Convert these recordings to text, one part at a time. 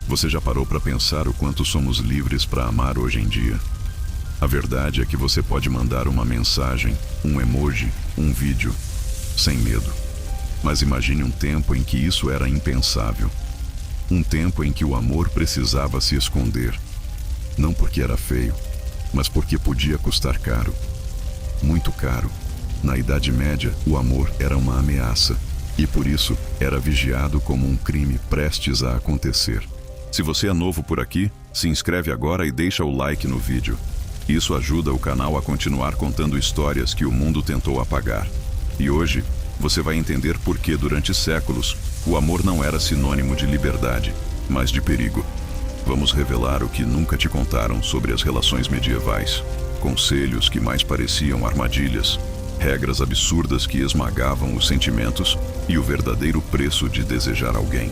Você já parou para pensar o quanto somos livres para amar hoje em dia? A verdade é que você pode mandar uma mensagem, um emoji, um vídeo, sem medo. Mas imagine um tempo em que isso era impensável. Um tempo em que o amor precisava se esconder. Não porque era feio, mas porque podia custar caro. Muito caro. Na Idade Média, o amor era uma ameaça, e por isso era vigiado como um crime prestes a acontecer. Se você é novo por aqui, se inscreve agora e deixa o like no vídeo. Isso ajuda o canal a continuar contando histórias que o mundo tentou apagar. E hoje, você vai entender por que durante séculos, o amor não era sinônimo de liberdade, mas de perigo. Vamos revelar o que nunca te contaram sobre as relações medievais. Conselhos que mais pareciam armadilhas, regras absurdas que esmagavam os sentimentos e o verdadeiro preço de desejar alguém.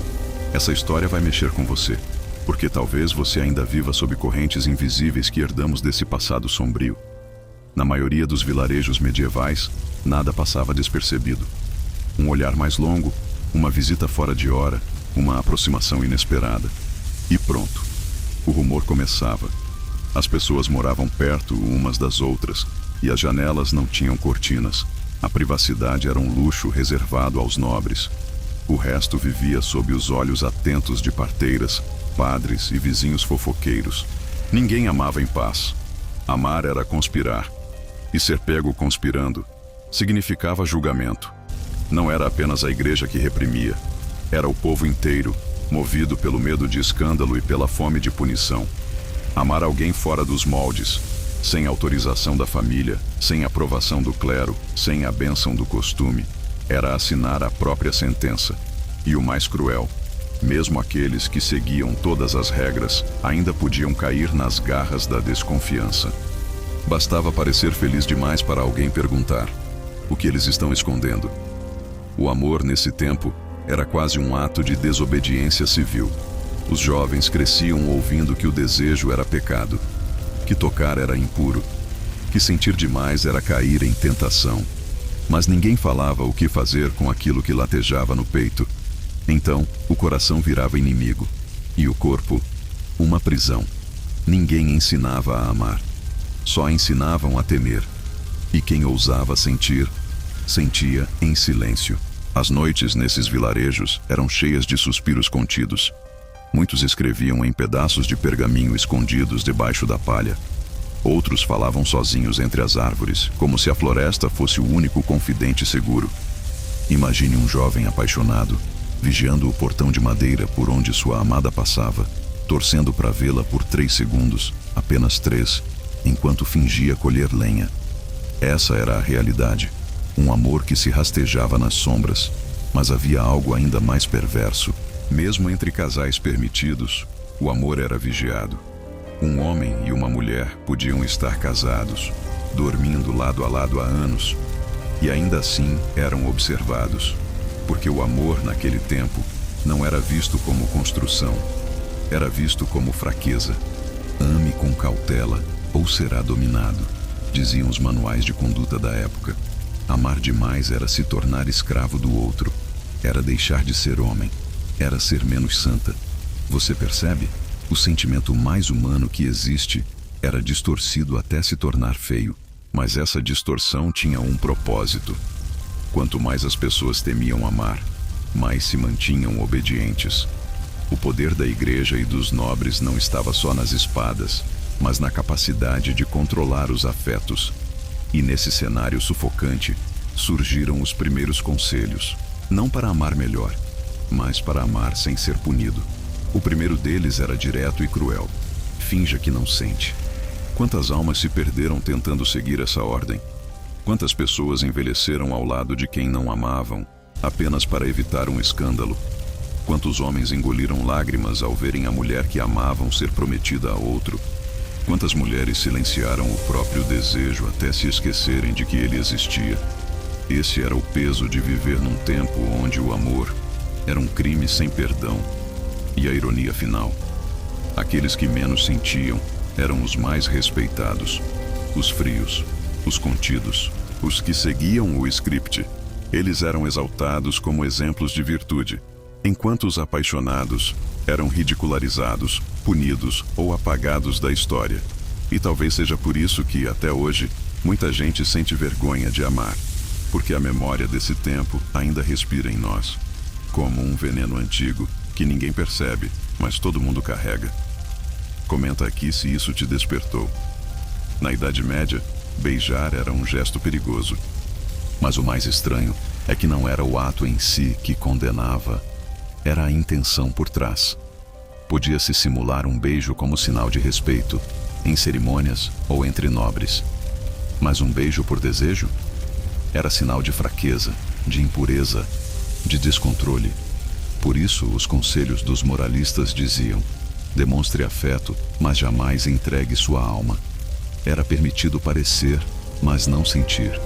Essa história vai mexer com você, porque talvez você ainda viva sob correntes invisíveis que herdamos desse passado sombrio. Na maioria dos vilarejos medievais, nada passava despercebido. Um olhar mais longo, uma visita fora de hora, uma aproximação inesperada. E pronto. O rumor começava. As pessoas moravam perto umas das outras, e as janelas não tinham cortinas. A privacidade era um luxo reservado aos nobres. O resto vivia sob os olhos atentos de parteiras, padres e vizinhos fofoqueiros. Ninguém amava em paz. Amar era conspirar. E ser pego conspirando significava julgamento. Não era apenas a igreja que reprimia. Era o povo inteiro, movido pelo medo de escândalo e pela fome de punição. Amar alguém fora dos moldes, sem autorização da família, sem aprovação do clero, sem a bênção do costume, era assinar a própria sentença. E o mais cruel, mesmo aqueles que seguiam todas as regras, ainda podiam cair nas garras da desconfiança. Bastava parecer feliz demais para alguém perguntar: o que eles estão escondendo? O amor, nesse tempo, era quase um ato de desobediência civil. Os jovens cresciam ouvindo que o desejo era pecado, que tocar era impuro, que sentir demais era cair em tentação. Mas ninguém falava o que fazer com aquilo que latejava no peito. Então, o coração virava inimigo, e o corpo, uma prisão. Ninguém ensinava a amar. Só ensinavam a temer. E quem ousava sentir, sentia em silêncio. As noites nesses vilarejos eram cheias de suspiros contidos. Muitos escreviam em pedaços de pergaminho escondidos debaixo da palha. Outros falavam sozinhos entre as árvores, como se a floresta fosse o único confidente seguro. Imagine um jovem apaixonado, vigiando o portão de madeira por onde sua amada passava, torcendo para vê-la por 3 segundos, apenas 3, enquanto fingia colher lenha. Essa era a realidade. Um amor que se rastejava nas sombras, mas havia algo ainda mais perverso. Mesmo entre casais permitidos, o amor era vigiado. Um homem e uma mulher podiam estar casados, dormindo lado a lado há anos, e ainda assim eram observados, porque o amor naquele tempo não era visto como construção, era visto como fraqueza. Ame com cautela ou será dominado, diziam os manuais de conduta da época. Amar demais era se tornar escravo do outro, era deixar de ser homem, era ser menos santa. Você percebe? O sentimento mais humano que existe era distorcido até se tornar feio, mas essa distorção tinha um propósito. Quanto mais as pessoas temiam amar, mais se mantinham obedientes. O poder da igreja e dos nobres não estava só nas espadas, mas na capacidade de controlar os afetos. E nesse cenário sufocante, surgiram os primeiros conselhos, não para amar melhor, mas para amar sem ser punido. O primeiro deles era direto e cruel: finja que não sente. Quantas almas se perderam tentando seguir essa ordem? Quantas pessoas envelheceram ao lado de quem não amavam, apenas para evitar um escândalo? Quantos homens engoliram lágrimas ao verem a mulher que amavam ser prometida a outro? Quantas mulheres silenciaram o próprio desejo até se esquecerem de que ele existia? Esse era o peso de viver num tempo onde o amor era um crime sem perdão. E a ironia final: aqueles que menos sentiam eram os mais respeitados. Os frios, os contidos, os que seguiam o script. Eles eram exaltados como exemplos de virtude, enquanto os apaixonados Eram ridicularizados, punidos ou apagados da história. E talvez seja por isso que, até hoje, muita gente sente vergonha de amar, porque a memória desse tempo ainda respira em nós, como um veneno antigo que ninguém percebe, mas todo mundo carrega. Comenta aqui se isso te despertou. Na Idade Média, beijar era um gesto perigoso. Mas o mais estranho é que não era o ato em si que condenava, era a intenção por trás. Podia-se simular um beijo como sinal de respeito, em cerimônias ou entre nobres. Mas um beijo por desejo? Era sinal de fraqueza, de impureza, de descontrole. Por isso, os conselhos dos moralistas diziam: demonstre afeto, mas jamais entregue sua alma. Era permitido parecer, mas não sentir.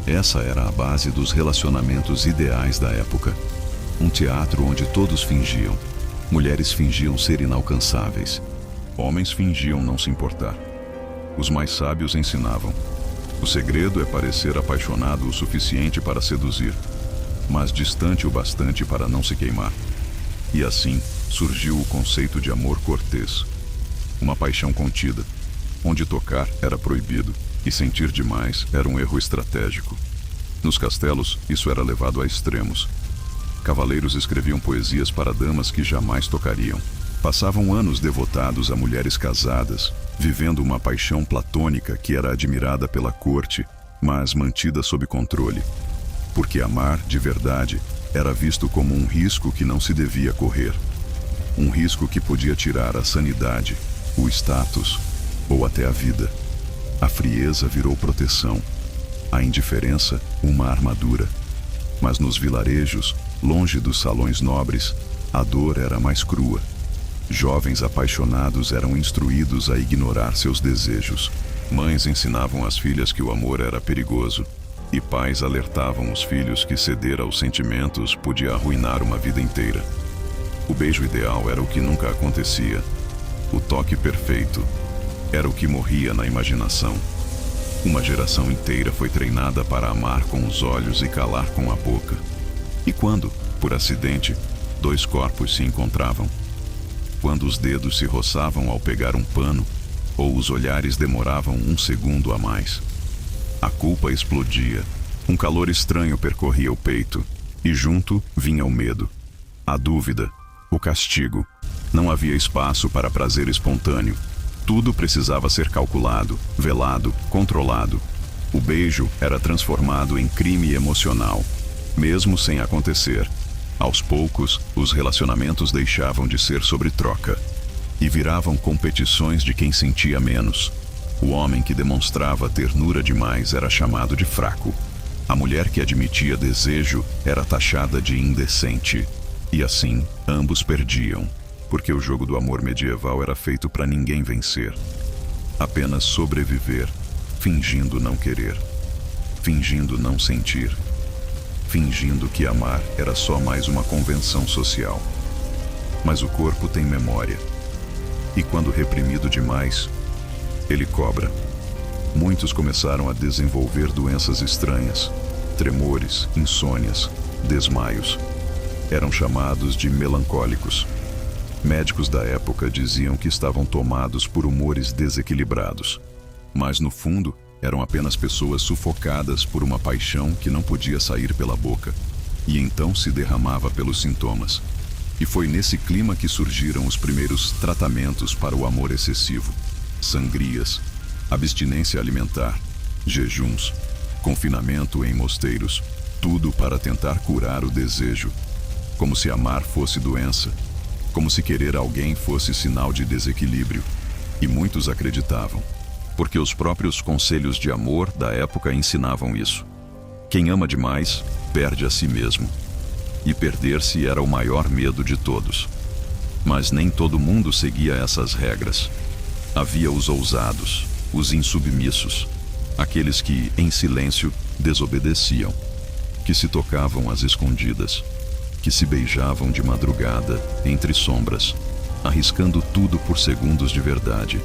Essa era a base dos relacionamentos ideais da época. Um teatro onde todos fingiam. Mulheres fingiam ser inalcançáveis. Homens fingiam não se importar. Os mais sábios ensinavam: o segredo é parecer apaixonado o suficiente para seduzir, mas distante o bastante para não se queimar. E assim surgiu o conceito de amor cortês. Uma paixão contida, onde tocar era proibido e sentir demais era um erro estratégico. Nos castelos, isso era levado a extremos. Cavaleiros escreviam poesias para damas que jamais tocariam. Passavam anos devotados a mulheres casadas, vivendo uma paixão platônica que era admirada pela corte, mas mantida sob controle. Porque amar, de verdade, era visto como um risco que não se devia correr. Um risco que podia tirar a sanidade, o status ou até a vida. A frieza virou proteção, a indiferença uma armadura. Mas nos vilarejos, longe dos salões nobres, a dor era mais crua. Jovens apaixonados eram instruídos a ignorar seus desejos. Mães ensinavam às filhas que o amor era perigoso, e pais alertavam os filhos que ceder aos sentimentos podia arruinar uma vida inteira. O beijo ideal era o que nunca acontecia. O toque perfeito era o que morria na imaginação. Uma geração inteira foi treinada para amar com os olhos e calar com a boca. E quando, por acidente, dois corpos se encontravam? Quando os dedos se roçavam ao pegar um pano, ou os olhares demoravam um segundo a mais? A culpa explodia. Um calor estranho percorria o peito, e junto vinha o medo, a dúvida, o castigo. Não havia espaço para prazer espontâneo. Tudo precisava ser calculado, velado, controlado. O beijo era transformado em crime emocional, mesmo sem acontecer. Aos poucos, os relacionamentos deixavam de ser sobre troca e viravam competições de quem sentia menos. O homem que demonstrava ternura demais era chamado de fraco. A mulher que admitia desejo era taxada de indecente. E assim, ambos perdiam, porque o jogo do amor medieval era feito para ninguém vencer. Apenas sobreviver, fingindo não querer, fingindo não sentir, fingindo que amar era só mais uma convenção social. Mas o corpo tem memória, e quando reprimido demais, ele cobra. Muitos começaram a desenvolver doenças estranhas, tremores, insônias, desmaios. Eram chamados de melancólicos. Médicos da época diziam que estavam tomados por humores desequilibrados, mas no fundo eram apenas pessoas sufocadas por uma paixão que não podia sair pela boca, e então se derramava pelos sintomas. E foi nesse clima que surgiram os primeiros tratamentos para o amor excessivo: sangrias, abstinência alimentar, jejuns, confinamento em mosteiros, tudo para tentar curar o desejo. Como se amar fosse doença, como se querer alguém fosse sinal de desequilíbrio. E muitos acreditavam, porque os próprios conselhos de amor da época ensinavam isso. Quem ama demais, perde a si mesmo. E perder-se era o maior medo de todos. Mas nem todo mundo seguia essas regras. Havia os ousados, os insubmissos, aqueles que, em silêncio, desobedeciam, que se tocavam às escondidas, que se beijavam de madrugada, entre sombras, arriscando tudo por segundos de verdade.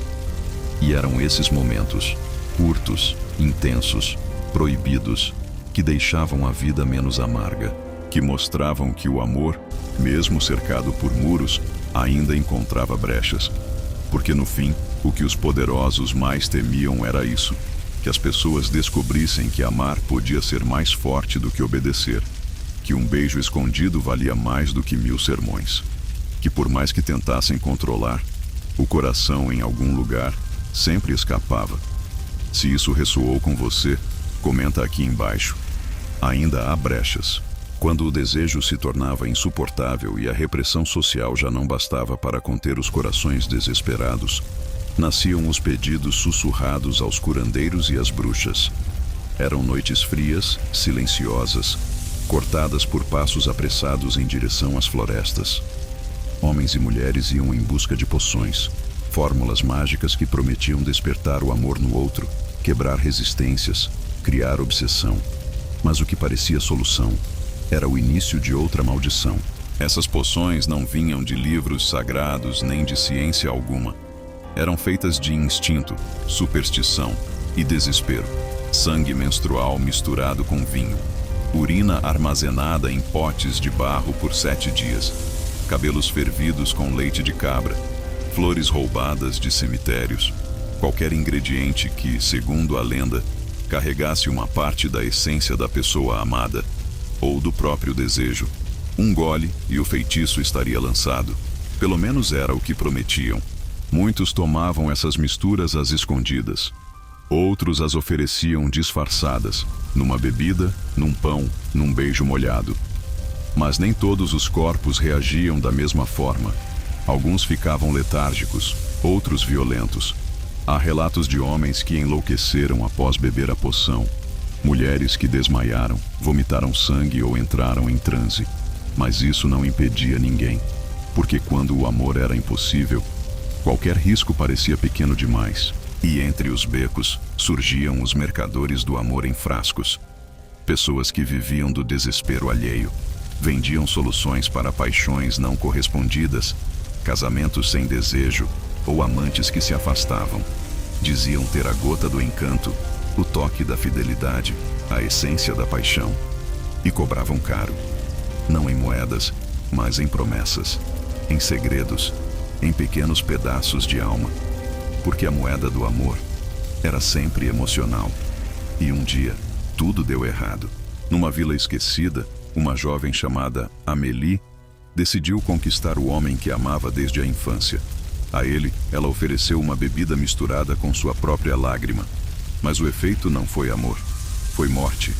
E eram esses momentos, curtos, intensos, proibidos, que deixavam a vida menos amarga, que mostravam que o amor, mesmo cercado por muros, ainda encontrava brechas. Porque no fim, o que os poderosos mais temiam era isso: que as pessoas descobrissem que amar podia ser mais forte do que obedecer, que um beijo escondido valia mais do que 1000 sermões, que por mais que tentassem controlar, o coração em algum lugar sempre escapava. Se isso ressoou com você, comenta aqui embaixo. Ainda há brechas. Quando o desejo se tornava insuportável e a repressão social já não bastava para conter os corações desesperados, nasciam os pedidos sussurrados aos curandeiros e às bruxas. Eram noites frias, silenciosas, cortadas por passos apressados em direção às florestas. Homens e mulheres iam em busca de poções, fórmulas mágicas que prometiam despertar o amor no outro, quebrar resistências, criar obsessão. Mas o que parecia solução era o início de outra maldição. Essas poções não vinham de livros sagrados nem de ciência alguma. Eram feitas de instinto, superstição e desespero. Sangue menstrual misturado com vinho. Urina armazenada em potes de barro por 7 dias. Cabelos fervidos com leite de cabra. Flores roubadas de cemitérios. Qualquer ingrediente que, segundo a lenda, carregasse uma parte da essência da pessoa amada, ou do próprio desejo. Um gole e o feitiço estaria lançado. Pelo menos era o que prometiam. Muitos tomavam essas misturas às escondidas. Outros as ofereciam disfarçadas, numa bebida, num pão, num beijo molhado. Mas nem todos os corpos reagiam da mesma forma. Alguns ficavam letárgicos, outros violentos. Há relatos de homens que enlouqueceram após beber a poção. Mulheres que desmaiaram, vomitaram sangue ou entraram em transe. Mas isso não impedia ninguém, porque quando o amor era impossível, qualquer risco parecia pequeno demais. E entre os becos surgiam os mercadores do amor em frascos. Pessoas que viviam do desespero alheio. Vendiam soluções para paixões não correspondidas, casamentos sem desejo ou amantes que se afastavam. Diziam ter a gota do encanto, o toque da fidelidade, a essência da paixão. E cobravam caro. Não em moedas, mas em promessas, em segredos, em pequenos pedaços de alma. Porque a moeda do amor era sempre emocional. E um dia, tudo deu errado. Numa vila esquecida, uma jovem chamada Amélie decidiu conquistar o homem que amava desde a infância. A ele, ela ofereceu uma bebida misturada com sua própria lágrima. Mas o efeito não foi amor, foi morte.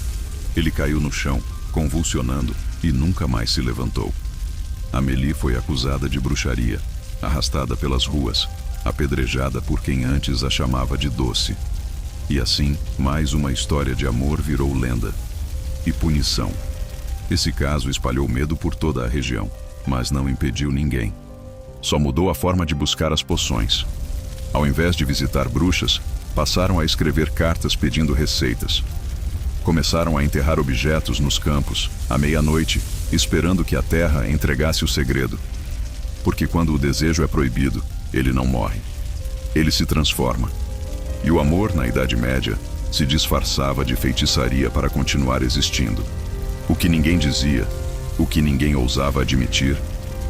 Ele caiu no chão, convulsionando, e nunca mais se levantou. Amélie foi acusada de bruxaria, arrastada pelas ruas, apedrejada por quem antes a chamava de doce. E assim, mais uma história de amor virou lenda. E punição. Esse caso espalhou medo por toda a região, mas não impediu ninguém. Só mudou a forma de buscar as poções. Ao invés de visitar bruxas, passaram a escrever cartas pedindo receitas. Começaram a enterrar objetos nos campos, à meia-noite, esperando que a terra entregasse o segredo. Porque quando o desejo é proibido, ele não morre. Ele se transforma. E o amor, na Idade Média, se disfarçava de feitiçaria para continuar existindo. O que ninguém dizia, o que ninguém ousava admitir,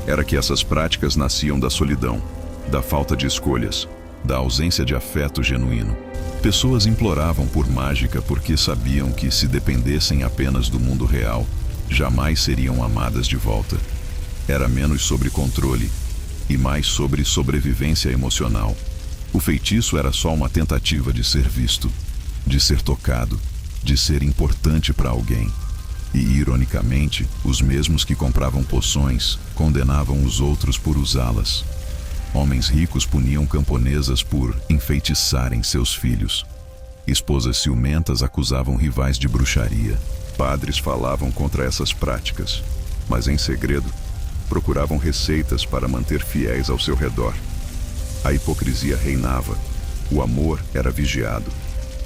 era que essas práticas nasciam da solidão, da falta de escolhas, da ausência de afeto genuíno. Pessoas imploravam por mágica porque sabiam que, se dependessem apenas do mundo real, jamais seriam amadas de volta. Era menos sobre controle e mais sobre sobrevivência emocional. O feitiço era só uma tentativa de ser visto, de ser tocado, de ser importante para alguém. E, ironicamente, os mesmos que compravam poções condenavam os outros por usá-las. Homens ricos puniam camponesas por enfeitiçarem seus filhos. Esposas ciumentas acusavam rivais de bruxaria. Padres falavam contra essas práticas, mas em segredo procuravam receitas para manter fiéis ao seu redor. A hipocrisia reinava, o amor era vigiado,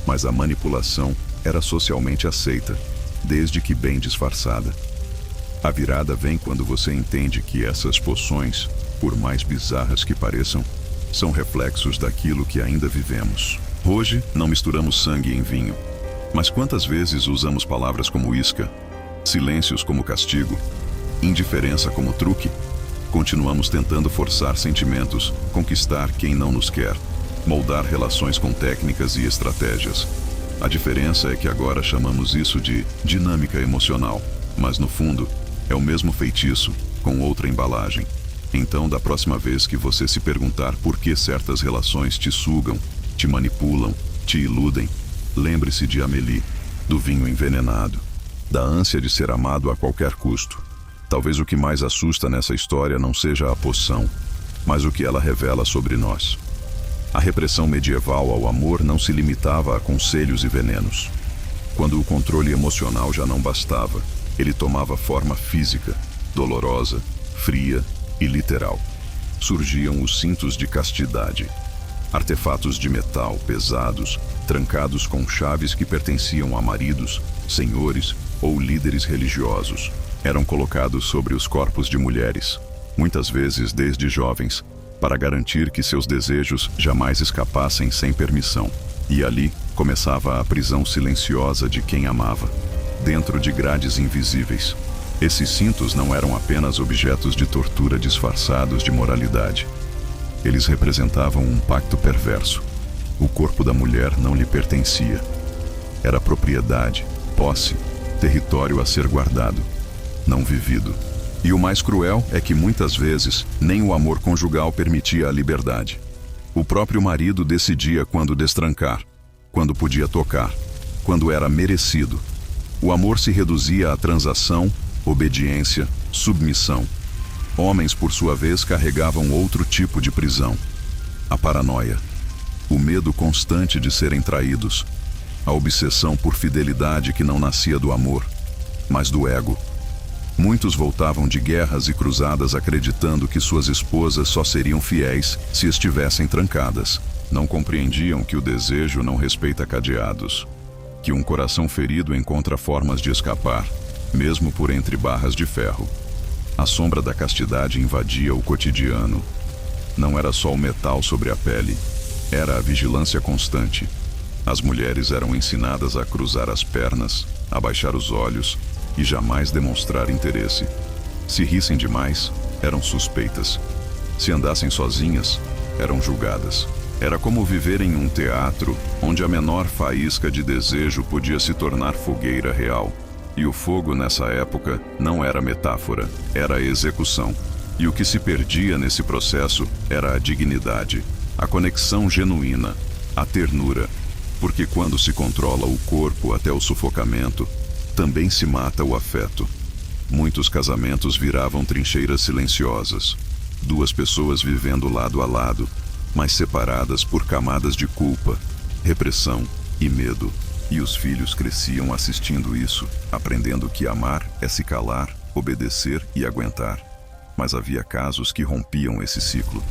mas a manipulação era socialmente aceita, desde que bem disfarçada. A virada vem quando você entende que essas poções, por mais bizarras que pareçam, são reflexos daquilo que ainda vivemos. Hoje, não misturamos sangue em vinho, mas quantas vezes usamos palavras como isca, silêncios como castigo, indiferença como truque? Continuamos tentando forçar sentimentos, conquistar quem não nos quer, moldar relações com técnicas e estratégias. A diferença é que agora chamamos isso de dinâmica emocional, mas no fundo é o mesmo feitiço, com outra embalagem. Então, da próxima vez que você se perguntar por que certas relações te sugam, te manipulam, te iludem, lembre-se de Amélie, do vinho envenenado, da ânsia de ser amado a qualquer custo. Talvez o que mais assusta nessa história não seja a poção, mas o que ela revela sobre nós. A repressão medieval ao amor não se limitava a conselhos e venenos. Quando o controle emocional já não bastava, ele tomava forma física, dolorosa, fria e literal. Surgiam os cintos de castidade, artefatos de metal pesados, trancados com chaves que pertenciam a maridos, senhores ou líderes religiosos. Eram colocados sobre os corpos de mulheres, muitas vezes desde jovens, para garantir que seus desejos jamais escapassem sem permissão. E ali começava a prisão silenciosa de quem amava, dentro de grades invisíveis. Esses cintos não eram apenas objetos de tortura disfarçados de moralidade. Eles representavam um pacto perverso. O corpo da mulher não lhe pertencia. Era propriedade, posse, território a ser guardado, não vivido. E o mais cruel é que muitas vezes nem o amor conjugal permitia a liberdade. O próprio marido decidia quando destrancar, quando podia tocar, quando era merecido. O amor se reduzia à transação, obediência, submissão. Homens, por sua vez, carregavam outro tipo de prisão: a paranoia, o medo constante de serem traídos, a obsessão por fidelidade que não nascia do amor, mas do ego. Muitos voltavam de guerras e cruzadas acreditando que suas esposas só seriam fiéis se estivessem trancadas. Não compreendiam que o desejo não respeita cadeados, que um coração ferido encontra formas de escapar, mesmo por entre barras de ferro. A sombra da castidade invadia o cotidiano. Não era só o metal sobre a pele, era a vigilância constante. As mulheres eram ensinadas a cruzar as pernas, a baixar os olhos e jamais demonstrar interesse. Se rissem demais, eram suspeitas. Se andassem sozinhas, eram julgadas. Era como viver em um teatro onde a menor faísca de desejo podia se tornar fogueira real. E o fogo nessa época não era metáfora, era execução. E o que se perdia nesse processo era a dignidade, a conexão genuína, a ternura. Porque quando se controla o corpo até o sufocamento, também se mata o afeto. Muitos casamentos viravam trincheiras silenciosas. Duas pessoas vivendo lado a lado, mas separadas por camadas de culpa, repressão e medo. E os filhos cresciam assistindo isso, aprendendo que amar é se calar, obedecer e aguentar. Mas havia casos que rompiam esse ciclo.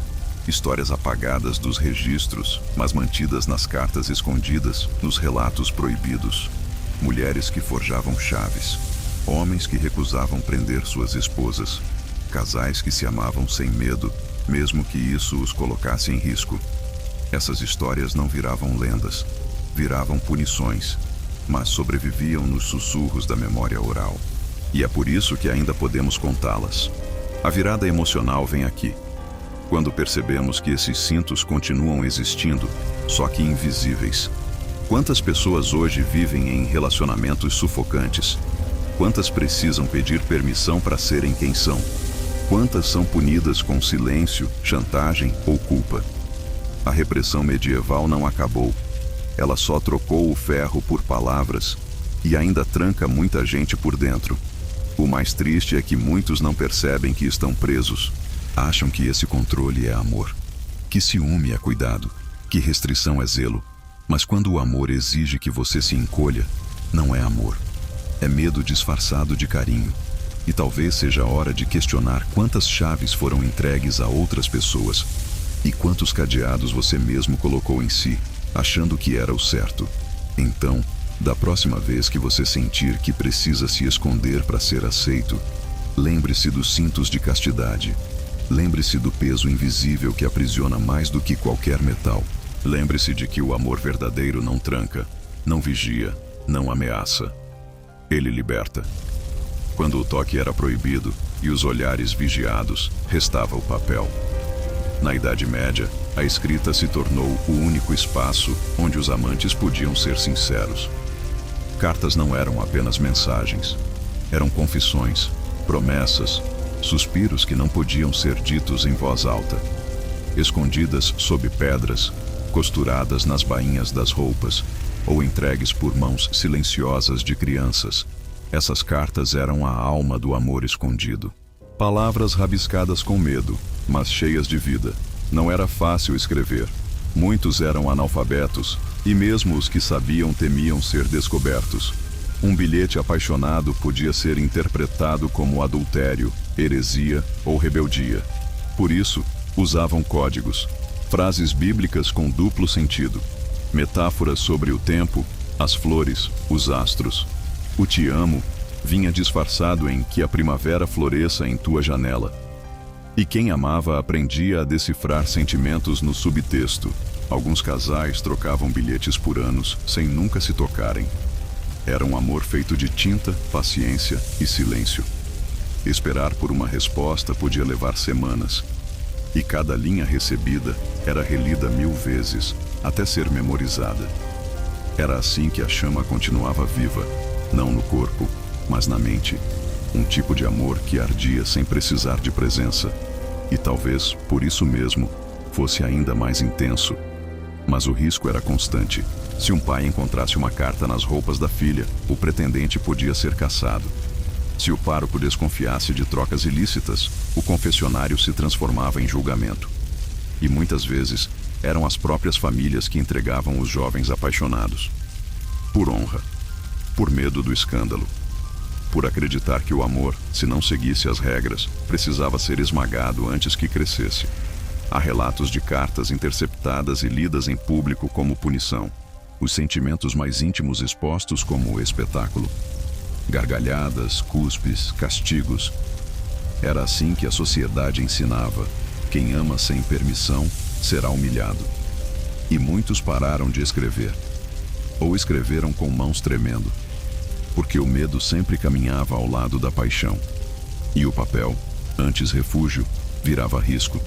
Histórias apagadas dos registros, mas mantidas nas cartas escondidas, nos relatos proibidos. Mulheres que forjavam chaves, homens que recusavam prender suas esposas, casais que se amavam sem medo, mesmo que isso os colocasse em risco. Essas histórias não viravam lendas, viravam punições, mas sobreviviam nos sussurros da memória oral. E é por isso que ainda podemos contá-las. A virada emocional vem aqui, quando percebemos que esses cintos continuam existindo, só que invisíveis. Quantas pessoas hoje vivem em relacionamentos sufocantes? Quantas precisam pedir permissão para serem quem são? Quantas são punidas com silêncio, chantagem ou culpa? A repressão medieval não acabou. Ela só trocou o ferro por palavras e ainda tranca muita gente por dentro. O mais triste é que muitos não percebem que estão presos. Acham que esse controle é amor, que ciúme é cuidado, que restrição é zelo. Mas quando o amor exige que você se encolha, não é amor. É medo disfarçado de carinho. E talvez seja a hora de questionar quantas chaves foram entregues a outras pessoas e quantos cadeados você mesmo colocou em si, achando que era o certo. Então, da próxima vez que você sentir que precisa se esconder para ser aceito, lembre-se dos cintos de castidade. Lembre-se do peso invisível que aprisiona mais do que qualquer metal. Lembre-se de que o amor verdadeiro não tranca, não vigia, não ameaça. Ele liberta. Quando o toque era proibido e os olhares vigiados, restava o papel. Na Idade Média, a escrita se tornou o único espaço onde os amantes podiam ser sinceros. Cartas não eram apenas mensagens. Eram confissões, promessas, suspiros que não podiam ser ditos em voz alta. Escondidas sob pedras, costuradas nas bainhas das roupas, ou entregues por mãos silenciosas de crianças, essas cartas eram a alma do amor escondido. Palavras rabiscadas com medo, mas cheias de vida. Não era fácil escrever. Muitos eram analfabetos, e mesmo os que sabiam temiam ser descobertos. Um bilhete apaixonado podia ser interpretado como adultério, heresia ou rebeldia. Por isso, usavam códigos, frases bíblicas com duplo sentido, metáforas sobre o tempo, as flores, os astros. O te amo vinha disfarçado em que a primavera floresça em tua janela. E quem amava aprendia a decifrar sentimentos no subtexto. Alguns casais trocavam bilhetes por anos, sem nunca se tocarem. Era um amor feito de tinta, paciência e silêncio. Esperar por uma resposta podia levar semanas. E cada linha recebida era relida 1000 vezes, até ser memorizada. Era assim que a chama continuava viva, não no corpo, mas na mente. Um tipo de amor que ardia sem precisar de presença. E talvez, por isso mesmo, fosse ainda mais intenso. Mas o risco era constante. Se um pai encontrasse uma carta nas roupas da filha, o pretendente podia ser caçado. Se o pároco desconfiasse de trocas ilícitas, o confessionário se transformava em julgamento. E muitas vezes, eram as próprias famílias que entregavam os jovens apaixonados. Por honra. Por medo do escândalo. Por acreditar que o amor, se não seguisse as regras, precisava ser esmagado antes que crescesse. Há relatos de cartas interceptadas e lidas em público como punição. Os sentimentos mais íntimos expostos como espetáculo. Gargalhadas, cuspes, castigos. Era assim que a sociedade ensinava: quem ama sem permissão será humilhado. E muitos pararam de escrever. Ou escreveram com mãos tremendo. Porque o medo sempre caminhava ao lado da paixão. E o papel, antes refúgio, virava risco.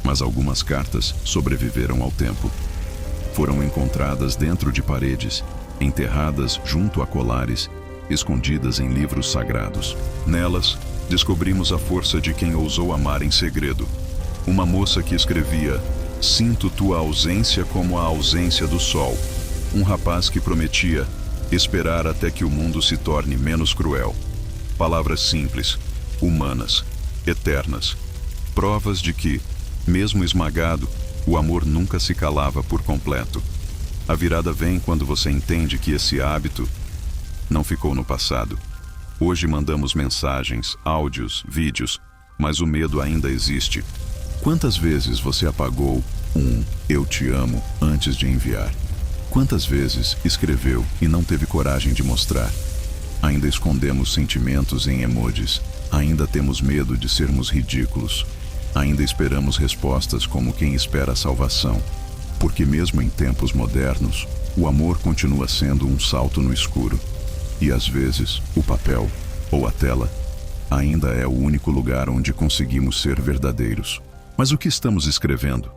Mas algumas cartas sobreviveram ao tempo. Foram encontradas dentro de paredes, enterradas junto a colares, escondidas em livros sagrados. Nelas, descobrimos a força de quem ousou amar em segredo. Uma moça que escrevia: "Sinto tua ausência como a ausência do sol." Um rapaz que prometia esperar até que o mundo se torne menos cruel. Palavras simples, humanas, eternas. Provas de que, mesmo esmagado, o amor nunca se calava por completo. A virada vem quando você entende que esse hábito não ficou no passado. Hoje mandamos mensagens, áudios, vídeos, mas o medo ainda existe. Quantas vezes você apagou um "eu te amo" antes de enviar? Quantas vezes escreveu e não teve coragem de mostrar? Ainda escondemos sentimentos em emojis. Ainda temos medo de sermos ridículos. Ainda esperamos respostas como quem espera a salvação. Porque mesmo em tempos modernos, o amor continua sendo um salto no escuro. E às vezes, o papel, ou a tela, ainda é o único lugar onde conseguimos ser verdadeiros. Mas o que estamos escrevendo?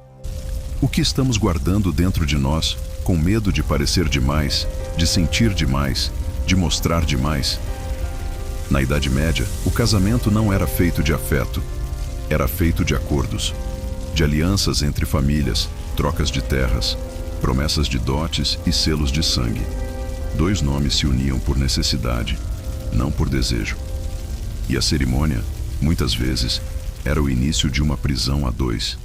O que estamos guardando dentro de nós, com medo de parecer demais, de sentir demais, de mostrar demais? Na Idade Média, o casamento não era feito de afeto. Era feito de acordos, de alianças entre famílias, trocas de terras, promessas de dotes e selos de sangue. 2 nomes se uniam por necessidade, não por desejo. E a cerimônia, muitas vezes, era o início de uma prisão a 2.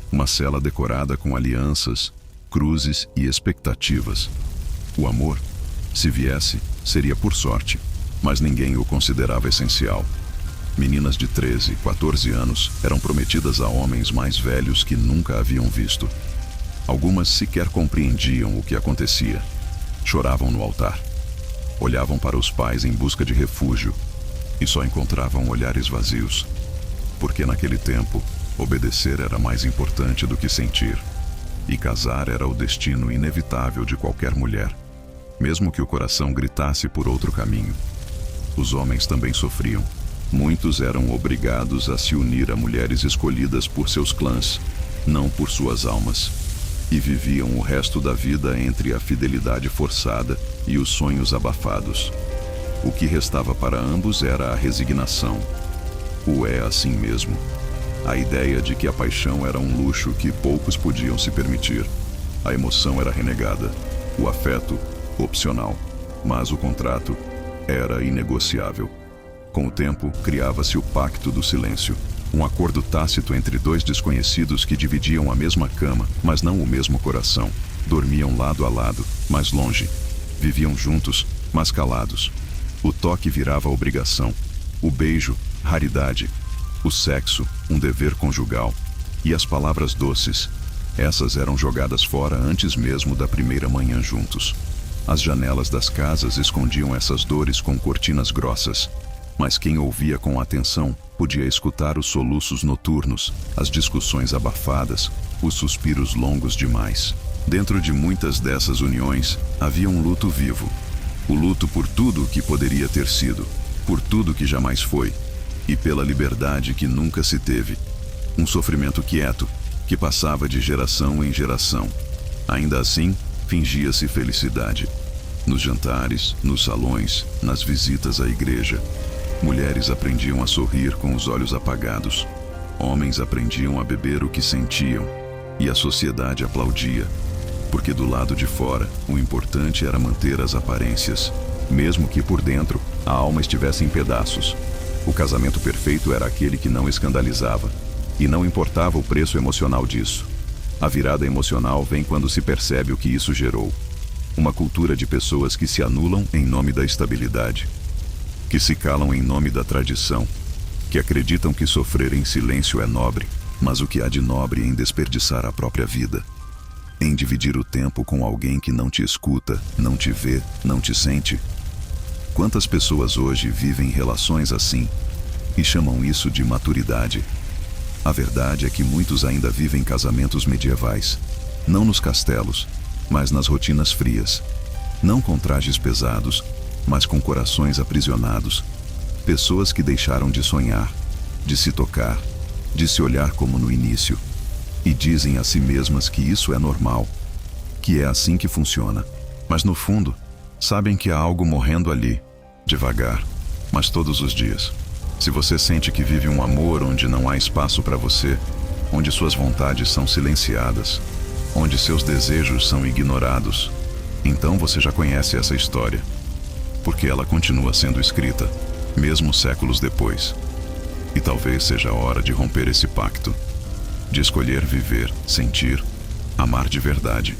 Uma cela decorada com alianças, cruzes e expectativas. O amor, se viesse, seria por sorte, mas ninguém o considerava essencial. Meninas de 13, 14 anos eram prometidas a homens mais velhos que nunca haviam visto. Algumas sequer compreendiam o que acontecia. Choravam no altar. Olhavam para os pais em busca de refúgio e só encontravam olhares vazios. Porque naquele tempo, obedecer era mais importante do que sentir. E casar era o destino inevitável de qualquer mulher, mesmo que o coração gritasse por outro caminho. os homens também sofriam. Muitos eram obrigados a se unir a mulheres escolhidas por seus clãs, não por suas almas, e viviam o resto da vida entre a fidelidade forçada e os sonhos abafados. O que restava para ambos era a resignação. O é assim mesmo. A ideia de que a paixão era um luxo que poucos podiam se permitir. A emoção era renegada, o afeto, opcional, mas o contrato era inegociável. Com o tempo, criava-se o pacto do silêncio, um acordo tácito entre dois desconhecidos que dividiam a mesma cama, mas não o mesmo coração. Dormiam lado a lado, mas longe. Viviam juntos, mas calados. O toque virava obrigação, o beijo, raridade, o sexo, um dever conjugal, e as palavras doces, essas eram jogadas fora antes mesmo da primeira manhã juntos. As janelas das casas escondiam essas dores com cortinas grossas, mas quem ouvia com atenção podia escutar os soluços noturnos, as discussões abafadas, os suspiros longos demais. Dentro de muitas dessas uniões havia um luto vivo, o luto por tudo o que poderia ter sido, por tudo que jamais foi, e pela liberdade que nunca se teve. Um sofrimento quieto, que passava de geração em geração. Ainda assim, fingia-se felicidade. Nos jantares, nos salões, nas visitas à igreja. Mulheres aprendiam a sorrir com os olhos apagados. Homens aprendiam a beber o que sentiam. E a sociedade aplaudia. Porque do lado de fora, o importante era manter as aparências, mesmo que por dentro a alma estivesse em pedaços. O casamento perfeito era aquele que não escandalizava, e não importava o preço emocional disso. A virada emocional vem quando se percebe o que isso gerou. Uma cultura de pessoas que se anulam em nome da estabilidade, que se calam em nome da tradição, que acreditam que sofrer em silêncio é nobre, mas o que há de nobre em desperdiçar a própria vida? Em dividir o tempo com alguém que não te escuta, não te vê, não te sente? Quantas pessoas hoje vivem relações assim e chamam isso de maturidade? A verdade é que muitos ainda vivem casamentos medievais, não nos castelos, mas nas rotinas frias, não com trajes pesados, mas com corações aprisionados, pessoas que deixaram de sonhar, de se tocar, de se olhar como no início, e dizem a si mesmas que isso é normal, que é assim que funciona, mas no fundo, sabem que há algo morrendo ali, devagar, mas todos os dias. Se você sente que vive um amor onde não há espaço para você, onde suas vontades são silenciadas, onde seus desejos são ignorados, então você já conhece essa história, porque ela continua sendo escrita, mesmo séculos depois. E talvez seja a hora de romper esse pacto, de escolher viver, sentir, amar de verdade,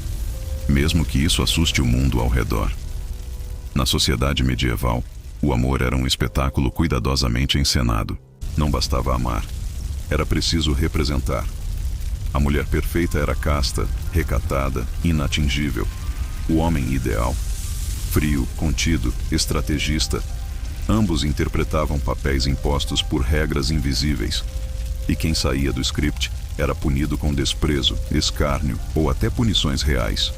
mesmo que isso assuste o mundo ao redor. Na sociedade medieval, o amor era um espetáculo cuidadosamente encenado. Não bastava amar, era preciso representar. A mulher perfeita era casta, recatada, inatingível. O homem ideal, frio, contido, estrategista. Ambos interpretavam papéis impostos por regras invisíveis. E quem saía do script era punido com desprezo, escárnio ou até punições reais.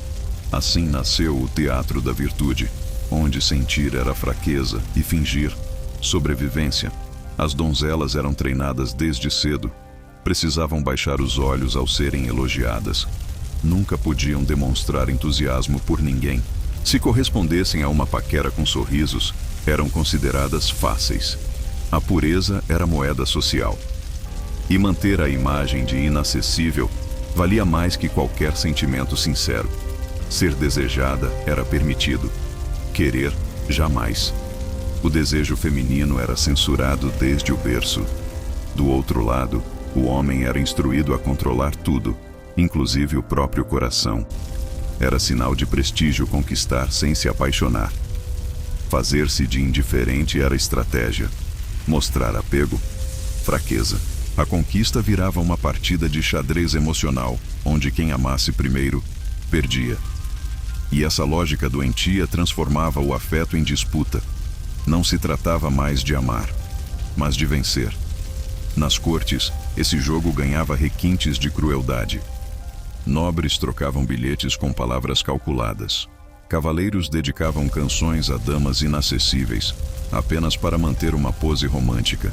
Assim nasceu o teatro da virtude, onde sentir era fraqueza e fingir, sobrevivência. As donzelas eram treinadas desde cedo. Precisavam baixar os olhos ao serem elogiadas. Nunca podiam demonstrar entusiasmo por ninguém. Se correspondessem a uma paquera com sorrisos, eram consideradas fáceis. A pureza era moeda social. E manter a imagem de inacessível valia mais que qualquer sentimento sincero. Ser desejada era permitido. Querer, jamais. O desejo feminino era censurado desde o berço. Do outro lado, o homem era instruído a controlar tudo, inclusive o próprio coração. Era sinal de prestígio conquistar sem se apaixonar. Fazer-se de indiferente era estratégia. Mostrar apego, fraqueza. A conquista virava uma partida de xadrez emocional, onde quem amasse primeiro, perdia. E essa lógica doentia transformava o afeto em disputa. Não se tratava mais de amar, mas de vencer. Nas cortes, esse jogo ganhava requintes de crueldade. Nobres trocavam bilhetes com palavras calculadas. Cavaleiros dedicavam canções a damas inacessíveis. apenas para manter uma pose romântica,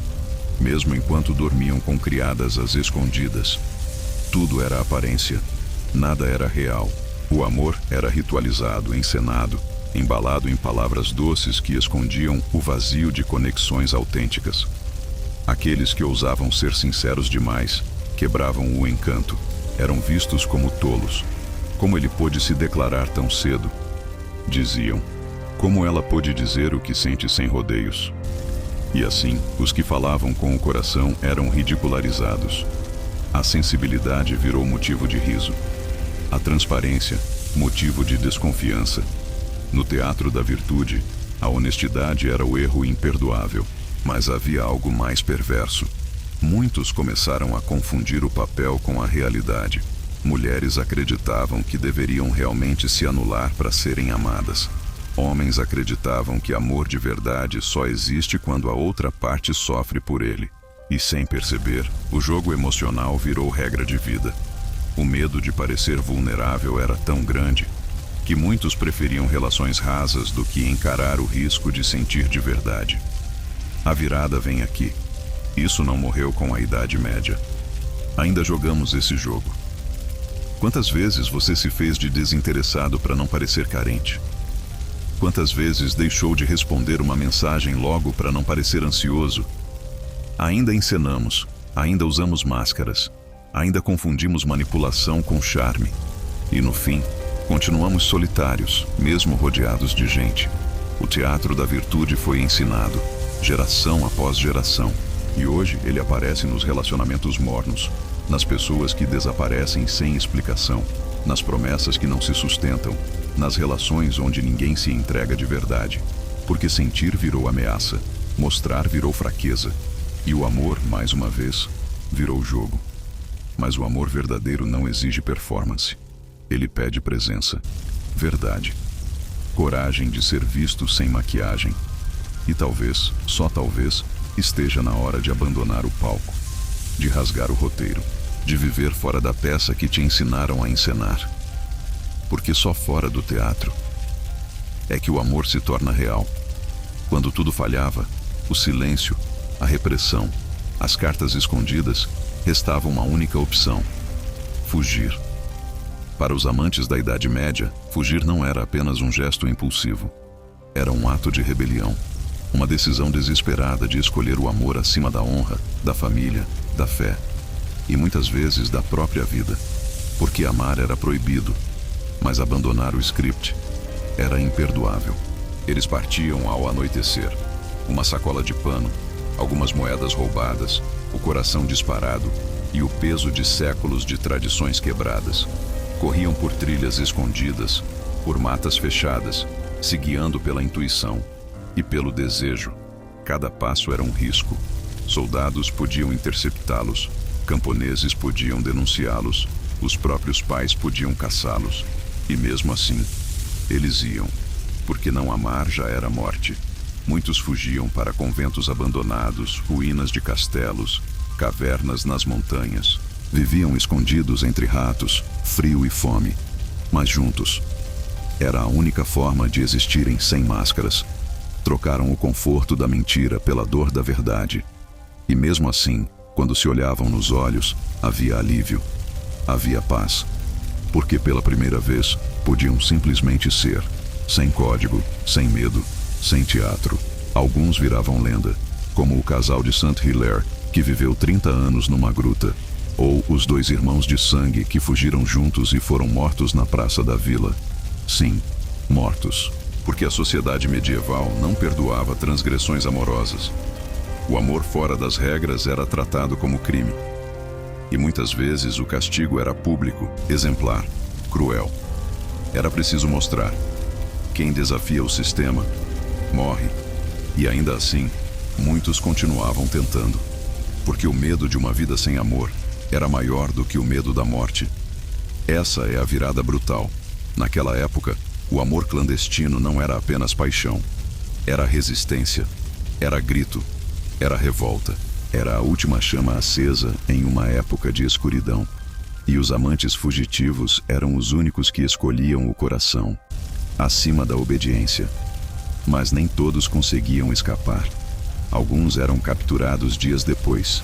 mesmo enquanto dormiam com criadas às escondidas. Tudo era aparência, nada era real. O amor era ritualizado, encenado, embalado em palavras doces que escondiam o vazio de conexões autênticas. Aqueles que ousavam ser sinceros demais quebravam o encanto, eram vistos como tolos. Como ele pôde se declarar tão cedo? Diziam. Como ela pôde dizer o que sente sem rodeios? E assim, os que falavam com o coração eram ridicularizados. A sensibilidade virou motivo de riso. A transparência, motivo de desconfiança. No teatro da virtude, a honestidade era o erro imperdoável. Mas havia algo mais perverso. Muitos começaram a confundir o papel com a realidade. Mulheres acreditavam que deveriam realmente se anular para serem amadas. Homens acreditavam que amor de verdade só existe quando a outra parte sofre por ele. E sem perceber, o jogo emocional virou regra de vida. O medo de parecer vulnerável era tão grande que muitos preferiam relações rasas do que encarar o risco de sentir de verdade. A virada vem aqui. Isso não morreu com a Idade Média. Ainda jogamos esse jogo. Quantas vezes você se fez de desinteressado para não parecer carente? Quantas vezes deixou de responder uma mensagem logo para não parecer ansioso? Ainda encenamos, ainda usamos máscaras, ainda confundimos manipulação com charme. E no fim, continuamos solitários, mesmo rodeados de gente. O teatro da virtude foi ensinado, geração após geração. E hoje ele aparece nos relacionamentos mornos, nas pessoas que desaparecem sem explicação, nas promessas que não se sustentam, nas relações onde ninguém se entrega de verdade. Porque sentir virou ameaça, mostrar virou fraqueza. E o amor, mais uma vez, virou jogo. Mas o amor verdadeiro não exige performance. Ele pede presença, verdade, coragem de ser visto sem maquiagem. E talvez, só talvez, esteja na hora de abandonar o palco, de rasgar o roteiro, de viver fora da peça que te ensinaram a encenar. Porque só fora do teatro é que o amor se torna real. Quando tudo falhava, o silêncio, a repressão, as cartas escondidas, restava uma única opção: fugir. Para os amantes da Idade Média, fugir não era apenas um gesto impulsivo. Era um ato de rebelião. Uma decisão desesperada de escolher o amor acima da honra, da família, da fé e muitas vezes da própria vida. Porque amar era proibido, mas abandonar o script era imperdoável. Eles partiam ao anoitecer, uma sacola de pano, algumas moedas roubadas, o coração disparado e o peso de séculos de tradições quebradas. Corriam por trilhas escondidas, por matas fechadas, se guiando pela intuição e pelo desejo. Cada passo era um risco. Soldados podiam interceptá-los, camponeses podiam denunciá-los, os próprios pais podiam caçá-los. E mesmo assim, eles iam, porque não amar já era morte. Muitos fugiam para conventos abandonados, ruínas de castelos, cavernas nas montanhas. Viviam escondidos entre ratos, frio e fome, mas juntos. Era a única forma de existirem sem máscaras. Trocaram o conforto da mentira pela dor da verdade. E mesmo assim, quando se olhavam nos olhos, havia alívio, havia paz. Porque pela primeira vez, podiam simplesmente ser, sem código, sem medo, sem teatro. Alguns viravam lenda, como o casal de Saint-Hilaire, que viveu 30 anos numa gruta, ou os dois irmãos de sangue que fugiram juntos e foram mortos na praça da vila. Sim, mortos. Porque a sociedade medieval não perdoava transgressões amorosas. O amor fora das regras era tratado como crime. E muitas vezes o castigo era público, exemplar, cruel. Era preciso mostrar. Quem desafia o sistema, morre. E ainda assim, muitos continuavam tentando. Porque o medo de uma vida sem amor era maior do que o medo da morte. Essa é a virada brutal. Naquela época, o amor clandestino não era apenas paixão. Era resistência, era grito, era revolta. Era a última chama acesa em uma época de escuridão. E os amantes fugitivos eram os únicos que escolhiam o coração, acima da obediência. Mas nem todos conseguiam escapar. Alguns eram capturados dias depois,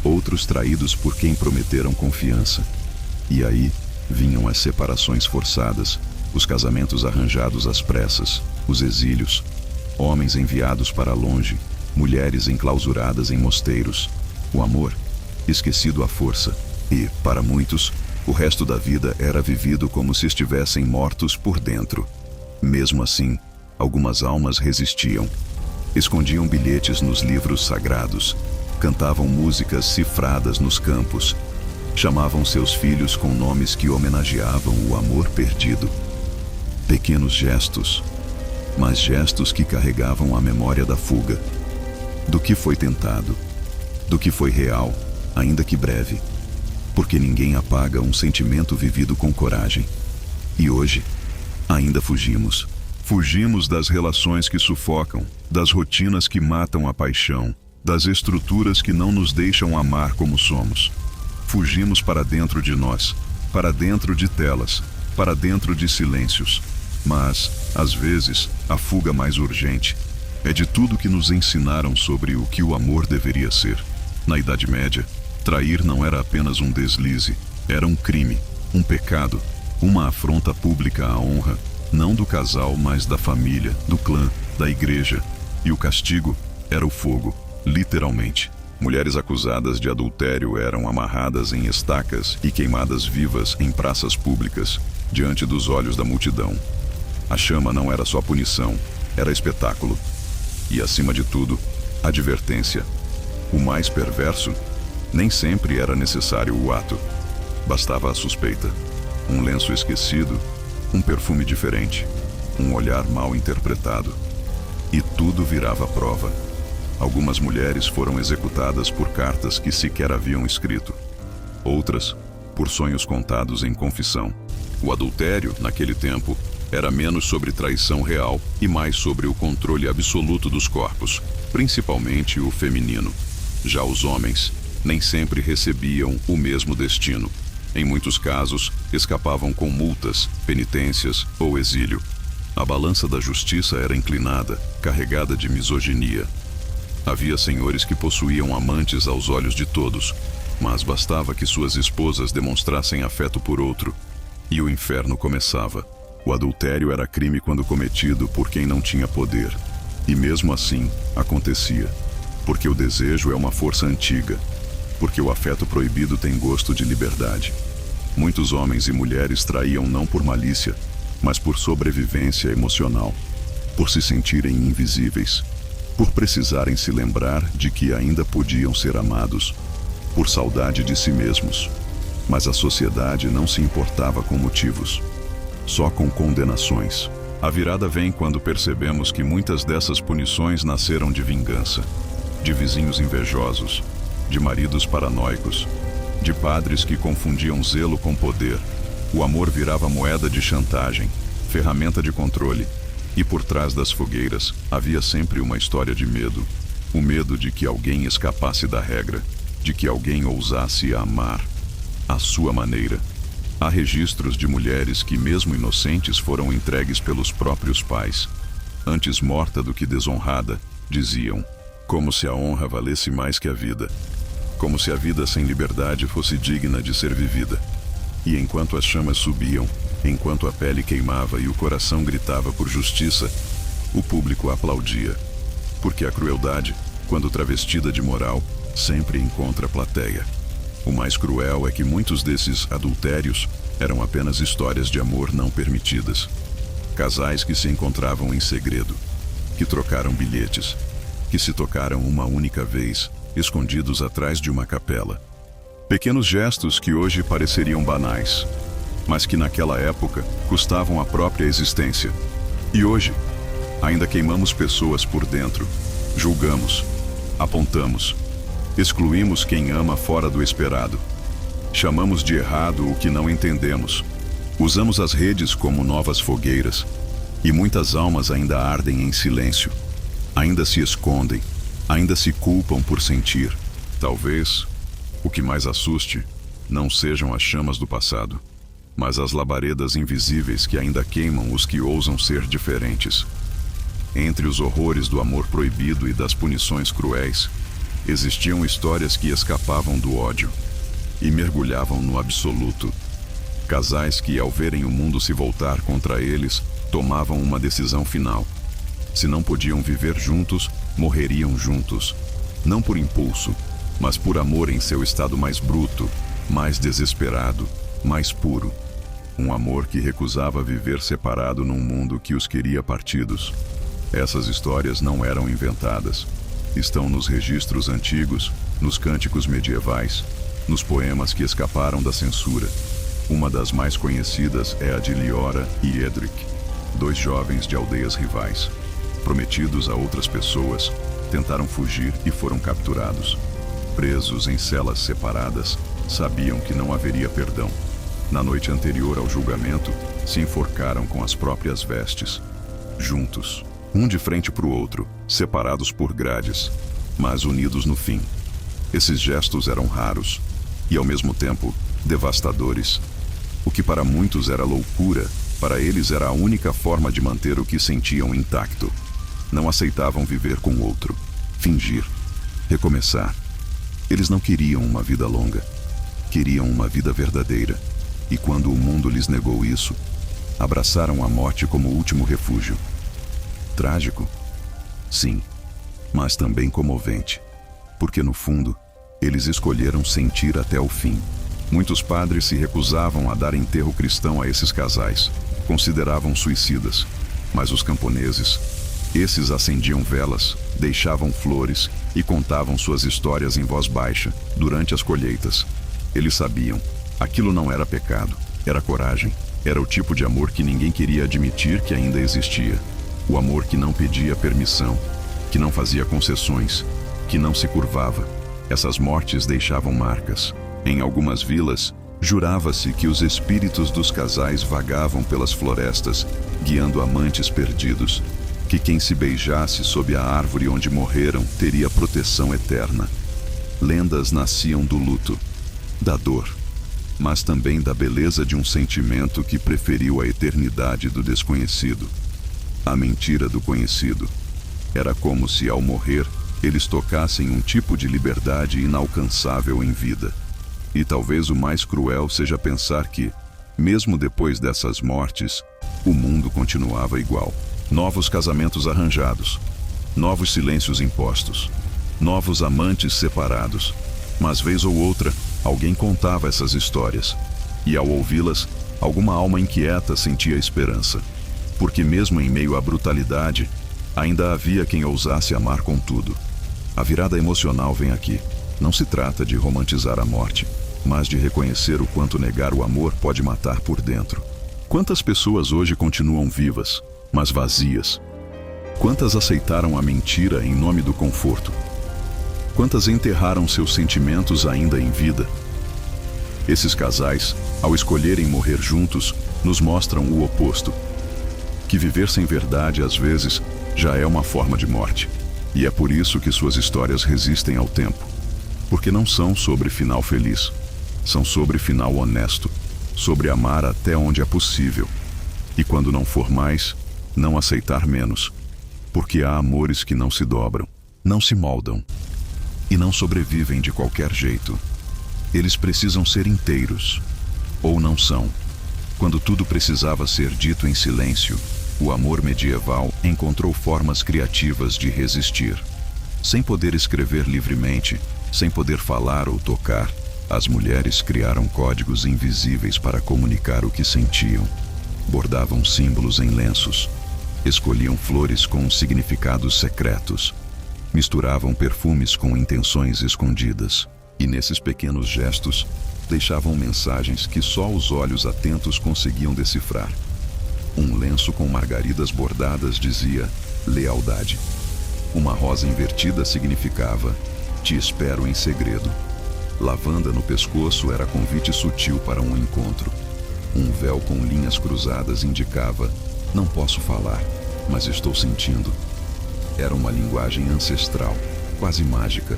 outros traídos por quem prometeram confiança. E aí vinham as separações forçadas, os casamentos arranjados às pressas, os exílios, homens enviados para longe, mulheres enclausuradas em mosteiros, o amor esquecido à força, e, para muitos, o resto da vida era vivido como se estivessem mortos por dentro. Mesmo assim, algumas almas resistiam. Escondiam bilhetes nos livros sagrados, cantavam músicas cifradas nos campos, chamavam seus filhos com nomes que homenageavam o amor perdido. Pequenos gestos, mas gestos que carregavam a memória da fuga, do que foi tentado, do que foi real, ainda que breve, porque ninguém apaga um sentimento vivido com coragem. E hoje, ainda fugimos. Fugimos das relações que sufocam, das rotinas que matam a paixão, das estruturas que não nos deixam amar como somos. Fugimos para dentro de nós, para dentro de telas, para dentro de silêncios. Mas, às vezes, a fuga mais urgente é de tudo que nos ensinaram sobre o que o amor deveria ser. Na Idade Média, trair não era apenas um deslize, era um crime, um pecado, uma afronta pública à honra, não do casal, mas da família, do clã, da igreja. E o castigo era o fogo, literalmente. Mulheres acusadas de adultério eram amarradas em estacas e queimadas vivas em praças públicas, diante dos olhos da multidão. A chama não era só punição, era espetáculo. E, acima de tudo, advertência. O mais perverso, nem sempre era necessário o ato. Bastava a suspeita, um lenço esquecido, um perfume diferente, um olhar mal interpretado. E tudo virava prova. Algumas mulheres foram executadas por cartas que sequer haviam escrito. Outras, por sonhos contados em confissão. O adultério, naquele tempo, era menos sobre traição real e mais sobre o controle absoluto dos corpos, principalmente o feminino. Já os homens nem sempre recebiam o mesmo destino. Em muitos casos, escapavam com multas, penitências ou exílio. A balança da justiça era inclinada, carregada de misoginia. Havia senhores que possuíam amantes aos olhos de todos, mas bastava que suas esposas demonstrassem afeto por outro, e o inferno começava. O adultério era crime quando cometido por quem não tinha poder. E mesmo assim, acontecia. Porque o desejo é uma força antiga. Porque o afeto proibido tem gosto de liberdade. Muitos homens e mulheres traíam não por malícia, mas por sobrevivência emocional. Por se sentirem invisíveis. Por precisarem se lembrar de que ainda podiam ser amados. Por saudade de si mesmos. Mas a sociedade não se importava com motivos. Só com condenações. A virada vem quando percebemos que muitas dessas punições nasceram de vingança, de vizinhos invejosos, de maridos paranoicos, de padres que confundiam zelo com poder. O amor virava moeda de chantagem, ferramenta de controle, e por trás das fogueiras havia sempre uma história de medo. O medo de que alguém escapasse da regra, de que alguém ousasse amar à sua maneira. Há registros de mulheres que, mesmo inocentes, foram entregues pelos próprios pais. Antes morta do que desonrada, diziam, como se a honra valesse mais que a vida. Como se a vida sem liberdade fosse digna de ser vivida. E enquanto as chamas subiam, enquanto a pele queimava e o coração gritava por justiça, o público aplaudia. Porque a crueldade, quando travestida de moral, sempre encontra plateia. O mais cruel é que muitos desses adultérios eram apenas histórias de amor não permitidas. Casais que se encontravam em segredo, que trocaram bilhetes, que se tocaram uma única vez, escondidos atrás de uma capela. Pequenos gestos que hoje pareceriam banais, mas que naquela época custavam a própria existência. E hoje, ainda queimamos pessoas por dentro, julgamos, apontamos, excluímos quem ama fora do esperado. Chamamos de errado o que não entendemos. Usamos as redes como novas fogueiras. E muitas almas ainda ardem em silêncio. Ainda se escondem. Ainda se culpam por sentir. Talvez o que mais assuste não sejam as chamas do passado, mas as labaredas invisíveis que ainda queimam os que ousam ser diferentes. Entre os horrores do amor proibido e das punições cruéis, existiam histórias que escapavam do ódio e mergulhavam no absoluto. Casais que, ao verem o mundo se voltar contra eles, tomavam uma decisão final. Se não podiam viver juntos, morreriam juntos. Não por impulso, mas por amor em seu estado mais bruto, mais desesperado, mais puro. Um amor que recusava viver separado num mundo que os queria partidos. Essas histórias não eram inventadas. Estão nos registros antigos, nos cânticos medievais, nos poemas que escaparam da censura. Uma das mais conhecidas é a de Liora e Edric, dois jovens de aldeias rivais. Prometidos a outras pessoas, tentaram fugir e foram capturados. Presos em celas separadas, sabiam que não haveria perdão. Na noite anterior ao julgamento, se enforcaram com as próprias vestes. Juntos, um de frente para o outro, separados por grades, mas unidos no fim. Esses gestos eram raros e, ao mesmo tempo, devastadores. O que para muitos era loucura, para eles era a única forma de manter o que sentiam intacto. Não aceitavam viver com o outro, fingir, recomeçar. Eles não queriam uma vida longa, queriam uma vida verdadeira. E quando o mundo lhes negou isso, abraçaram a morte como último refúgio. Trágico? Sim, mas também comovente, porque no fundo, eles escolheram sentir até o fim. Muitos padres se recusavam a dar enterro cristão a esses casais, consideravam suicidas. Mas os camponeses, esses acendiam velas, deixavam flores e contavam suas histórias em voz baixa, durante as colheitas. Eles sabiam, aquilo não era pecado, era coragem, era o tipo de amor que ninguém queria admitir que ainda existia. O amor que não pedia permissão, que não fazia concessões, que não se curvava. Essas mortes deixavam marcas. Em algumas vilas, jurava-se que os espíritos dos casais vagavam pelas florestas, guiando amantes perdidos, que quem se beijasse sob a árvore onde morreram teria proteção eterna. Lendas nasciam do luto, da dor, mas também da beleza de um sentimento que preferiu a eternidade do desconhecido. A mentira do conhecido. Era como se, ao morrer, eles tocassem um tipo de liberdade inalcançável em vida. E talvez o mais cruel seja pensar que, mesmo depois dessas mortes, o mundo continuava igual. Novos casamentos arranjados, novos silêncios impostos, novos amantes separados. Mas vez ou outra, alguém contava essas histórias. E ao ouvi-las, alguma alma inquieta sentia esperança. Porque mesmo em meio à brutalidade, ainda havia quem ousasse amar com tudo. A virada emocional vem aqui. Não se trata de romantizar a morte, mas de reconhecer o quanto negar o amor pode matar por dentro. Quantas pessoas hoje continuam vivas, mas vazias? Quantas aceitaram a mentira em nome do conforto? Quantas enterraram seus sentimentos ainda em vida? Esses casais, ao escolherem morrer juntos, nos mostram o oposto. Que viver sem verdade, às vezes, já é uma forma de morte. E é por isso que suas histórias resistem ao tempo. Porque não são sobre final feliz. São sobre final honesto, sobre amar até onde é possível. E quando não for mais, não aceitar menos. Porque há amores que não se dobram, não se moldam e não sobrevivem de qualquer jeito. Eles precisam ser inteiros, ou não são. Quando tudo precisava ser dito em silêncio, o amor medieval encontrou formas criativas de resistir. Sem poder escrever livremente, sem poder falar ou tocar, as mulheres criaram códigos invisíveis para comunicar o que sentiam. Bordavam símbolos em lenços, escolhiam flores com significados secretos, misturavam perfumes com intenções escondidas, e nesses pequenos gestos, deixavam mensagens que só os olhos atentos conseguiam decifrar. Um lenço com margaridas bordadas dizia lealdade. Uma rosa invertida significava te espero em segredo. Lavanda no pescoço era convite sutil para um encontro. Um véu com linhas cruzadas indicava não posso falar, mas estou sentindo. Era uma linguagem ancestral, quase mágica,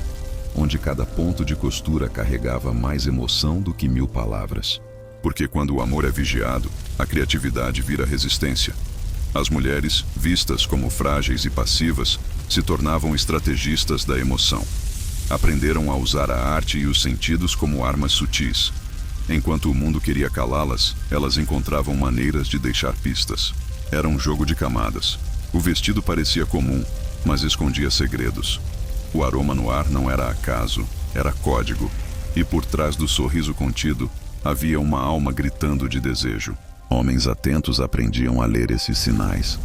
onde cada ponto de costura carregava mais emoção do que 1000 palavras. Porque quando o amor é vigiado, a criatividade vira resistência. As mulheres, vistas como frágeis e passivas, se tornavam estrategistas da emoção. Aprenderam a usar a arte e os sentidos como armas sutis. Enquanto o mundo queria calá-las, elas encontravam maneiras de deixar pistas. Era um jogo de camadas. O vestido parecia comum, mas escondia segredos. O aroma no ar não era acaso, era código. E por trás do sorriso contido, havia uma alma gritando de desejo. Homens atentos aprendiam a ler esses sinais.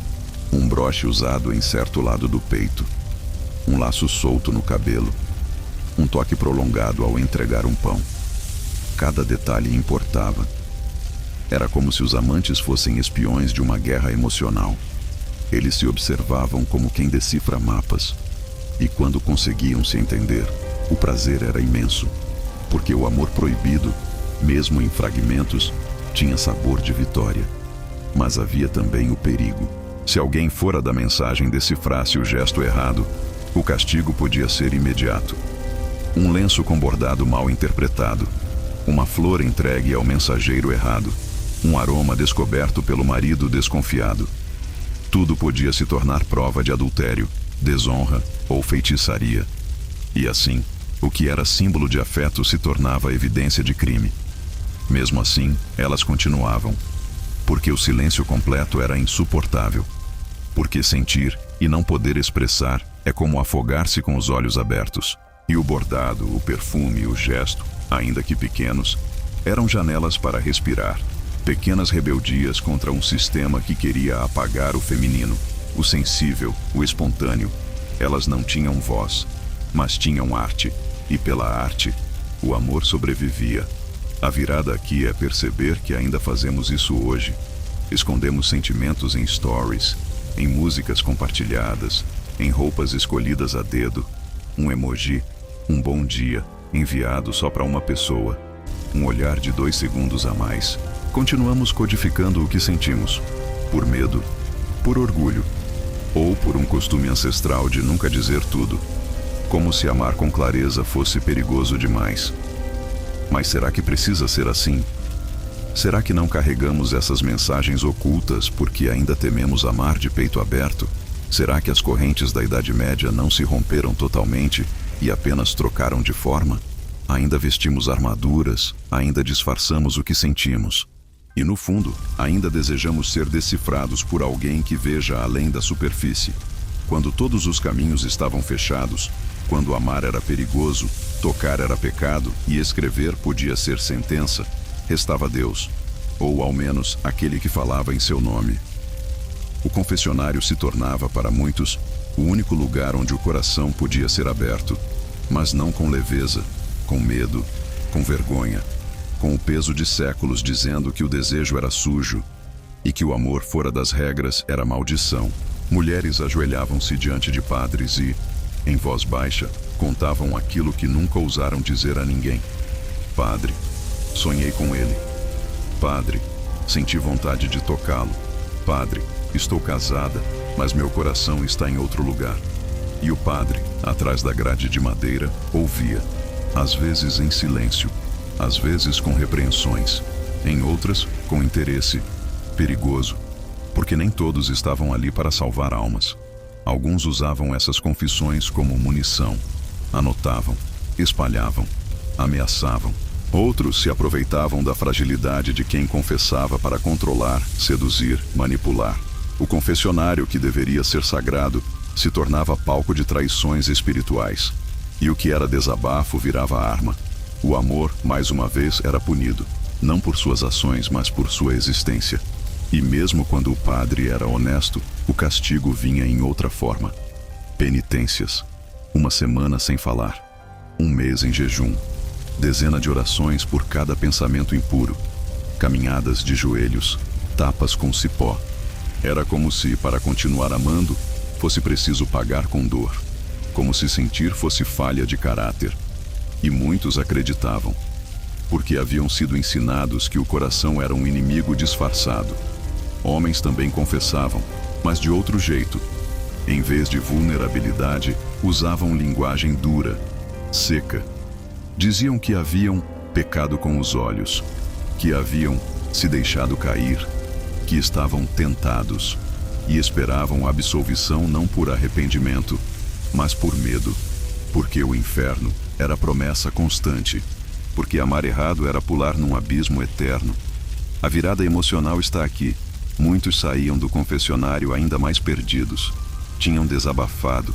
Um broche usado em certo lado do peito. Um laço solto no cabelo. Um toque prolongado ao entregar um pão. Cada detalhe importava. Era como se os amantes fossem espiões de uma guerra emocional. Eles se observavam como quem decifra mapas. E quando conseguiam se entender, o prazer era imenso. Porque o amor proibido, mesmo em fragmentos, tinha sabor de vitória. Mas havia também o perigo. Se alguém fora da mensagem decifrasse o gesto errado, o castigo podia ser imediato. Um lenço com bordado mal interpretado, uma flor entregue ao mensageiro errado, um aroma descoberto pelo marido desconfiado. Tudo podia se tornar prova de adultério, desonra ou feitiçaria. E assim, o que era símbolo de afeto se tornava evidência de crime. Mesmo assim, elas continuavam. Porque o silêncio completo era insuportável. Porque sentir e não poder expressar é como afogar-se com os olhos abertos. E o bordado, o perfume, o gesto, ainda que pequenos, eram janelas para respirar. Pequenas rebeldias contra um sistema que queria apagar o feminino, o sensível, o espontâneo. Elas não tinham voz, mas tinham arte. E pela arte, o amor sobrevivia. A virada aqui é perceber que ainda fazemos isso hoje. Escondemos sentimentos em stories, em músicas compartilhadas, em roupas escolhidas a dedo. Um emoji, um bom dia, enviado só para uma pessoa. Um olhar de 2 segundos a mais. Continuamos codificando o que sentimos. Por medo, por orgulho, ou por um costume ancestral de nunca dizer tudo. Como se amar com clareza fosse perigoso demais. Mas será que precisa ser assim? Será que não carregamos essas mensagens ocultas porque ainda tememos amar de peito aberto? Será que as correntes da Idade Média não se romperam totalmente e apenas trocaram de forma? Ainda vestimos armaduras, ainda disfarçamos o que sentimos. E no fundo, ainda desejamos ser decifrados por alguém que veja além da superfície. Quando todos os caminhos estavam fechados, quando amar era perigoso, tocar era pecado e escrever podia ser sentença, restava Deus, ou ao menos aquele que falava em seu nome. O confessionário se tornava para muitos o único lugar onde o coração podia ser aberto, mas não com leveza, com medo, com vergonha, com o peso de séculos dizendo que o desejo era sujo e que o amor fora das regras era maldição. Mulheres ajoelhavam-se diante de padres e, em voz baixa, contavam aquilo que nunca ousaram dizer a ninguém. Padre, sonhei com ele. Padre, senti vontade de tocá-lo. Padre, estou casada, mas meu coração está em outro lugar. E o padre, atrás da grade de madeira, ouvia, às vezes em silêncio, às vezes com repreensões, em outras com interesse, perigoso, porque nem todos estavam ali para salvar almas. Alguns usavam essas confissões como munição, anotavam, espalhavam, ameaçavam. Outros se aproveitavam da fragilidade de quem confessava para controlar, seduzir, manipular. O confessionário, que deveria ser sagrado, se tornava palco de traições espirituais. E o que era desabafo virava arma. O amor, mais uma vez, era punido, não por suas ações, mas por sua existência. E mesmo quando o padre era honesto, o castigo vinha em outra forma. Penitências. Uma semana sem falar. Um mês em jejum. Dezena de orações por cada pensamento impuro. Caminhadas de joelhos. Tapas com cipó. Era como se, para continuar amando, fosse preciso pagar com dor. Como se sentir fosse falha de caráter. E muitos acreditavam, porque haviam sido ensinados que o coração era um inimigo disfarçado. Homens também confessavam, mas de outro jeito. Em vez de vulnerabilidade, usavam linguagem dura, seca. Diziam que haviam pecado com os olhos, que haviam se deixado cair, que estavam tentados. e esperavam absolvição não por arrependimento, mas por medo, porque o inferno era promessa constante, porque amar errado era pular num abismo eterno. A virada emocional está aqui. Muitos saíam do confessionário ainda mais perdidos. Tinham desabafado,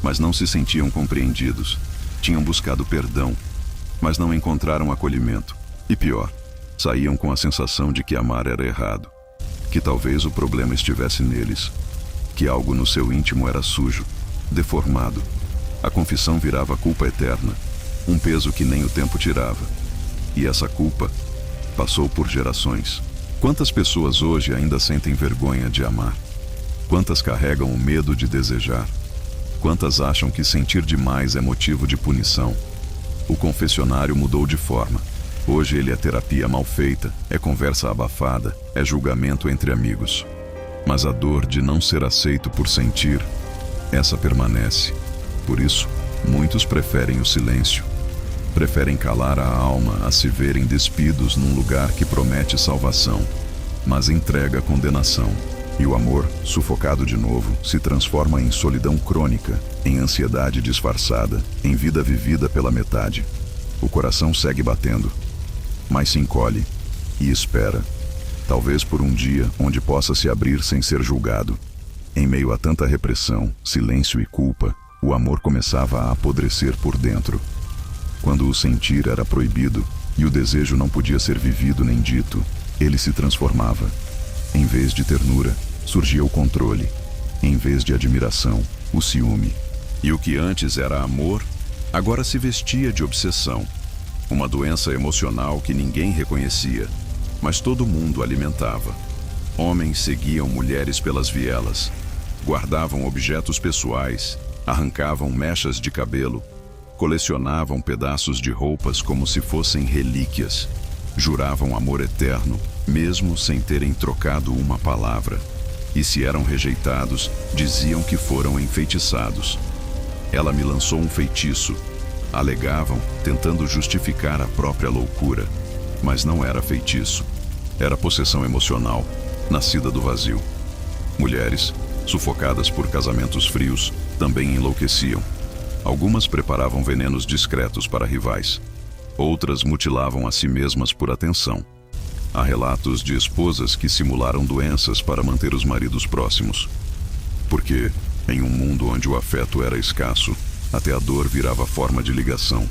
mas não se sentiam compreendidos. Tinham buscado perdão, mas não encontraram acolhimento. E pior, saíam com a sensação de que amar era errado, que talvez o problema estivesse neles, que algo no seu íntimo era sujo, deformado. A confissão virava culpa eterna, um peso que nem o tempo tirava. E essa culpa passou por gerações. Quantas pessoas hoje ainda sentem vergonha de amar? Quantas carregam o medo de desejar? Quantas acham que sentir demais é motivo de punição? O confessionário mudou de forma. Hoje ele é terapia mal feita, é conversa abafada, é julgamento entre amigos. Mas a dor de não ser aceito por sentir, essa permanece. Por isso, muitos preferem o silêncio. Preferem calar a alma a se verem despidos num lugar que promete salvação, mas entrega condenação. E o amor, sufocado de novo, se transforma em solidão crônica, em ansiedade disfarçada, em vida vivida pela metade. O coração segue batendo, mas se encolhe e espera, talvez por um dia onde possa se abrir sem ser julgado. Em meio a tanta repressão, silêncio e culpa, o amor começava a apodrecer por dentro. Quando o sentir era proibido e o desejo não podia ser vivido nem dito, ele se transformava. Em vez de ternura, surgia o controle. Em vez de admiração, o ciúme. E o que antes era amor, agora se vestia de obsessão. Uma doença emocional que ninguém reconhecia, mas todo mundo alimentava. Homens seguiam mulheres pelas vielas, guardavam objetos pessoais, arrancavam mechas de cabelo, colecionavam pedaços de roupas como se fossem relíquias, juravam amor eterno, mesmo sem terem trocado uma palavra. E se eram rejeitados, diziam que foram enfeitiçados. Ela me lançou um feitiço, alegavam, tentando justificar a própria loucura. Mas não era feitiço, era possessão emocional, nascida do vazio. Mulheres, sufocadas por casamentos frios, também enlouqueciam. Algumas preparavam venenos discretos para rivais. Outras mutilavam a si mesmas por atenção. Há relatos de esposas que simularam doenças para manter os maridos próximos. Porque, em um mundo onde o afeto era escasso, até a dor virava forma de ligação.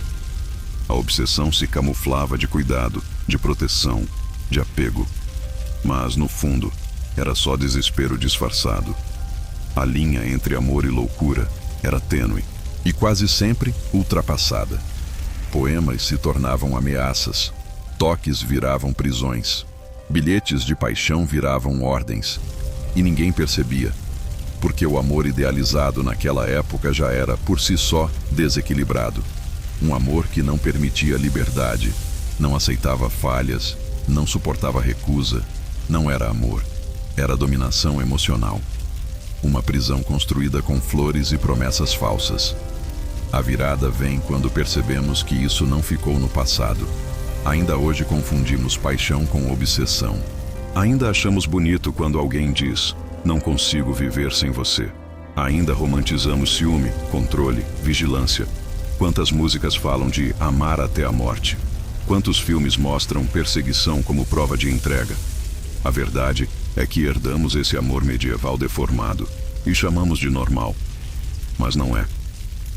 A obsessão se camuflava de cuidado, de proteção, de apego. Mas, no fundo, era só desespero disfarçado. A linha entre amor e loucura era tênue e quase sempre ultrapassada. Poemas se tornavam ameaças, toques viravam prisões, bilhetes de paixão viravam ordens, e ninguém percebia, porque o amor idealizado naquela época já era, por si só, desequilibrado. Um amor que não permitia liberdade, não aceitava falhas, não suportava recusa. Não era amor, era dominação emocional. Uma prisão construída com flores e promessas falsas. A virada vem quando percebemos que isso não ficou no passado. Ainda hoje confundimos paixão com obsessão. Ainda achamos bonito quando alguém diz: "Não consigo viver sem você". Ainda romantizamos ciúme, controle, vigilância. Quantas músicas falam de amar até a morte? Quantos filmes mostram perseguição como prova de entrega? A verdade é que herdamos esse amor medieval deformado e chamamos de normal. Mas não é.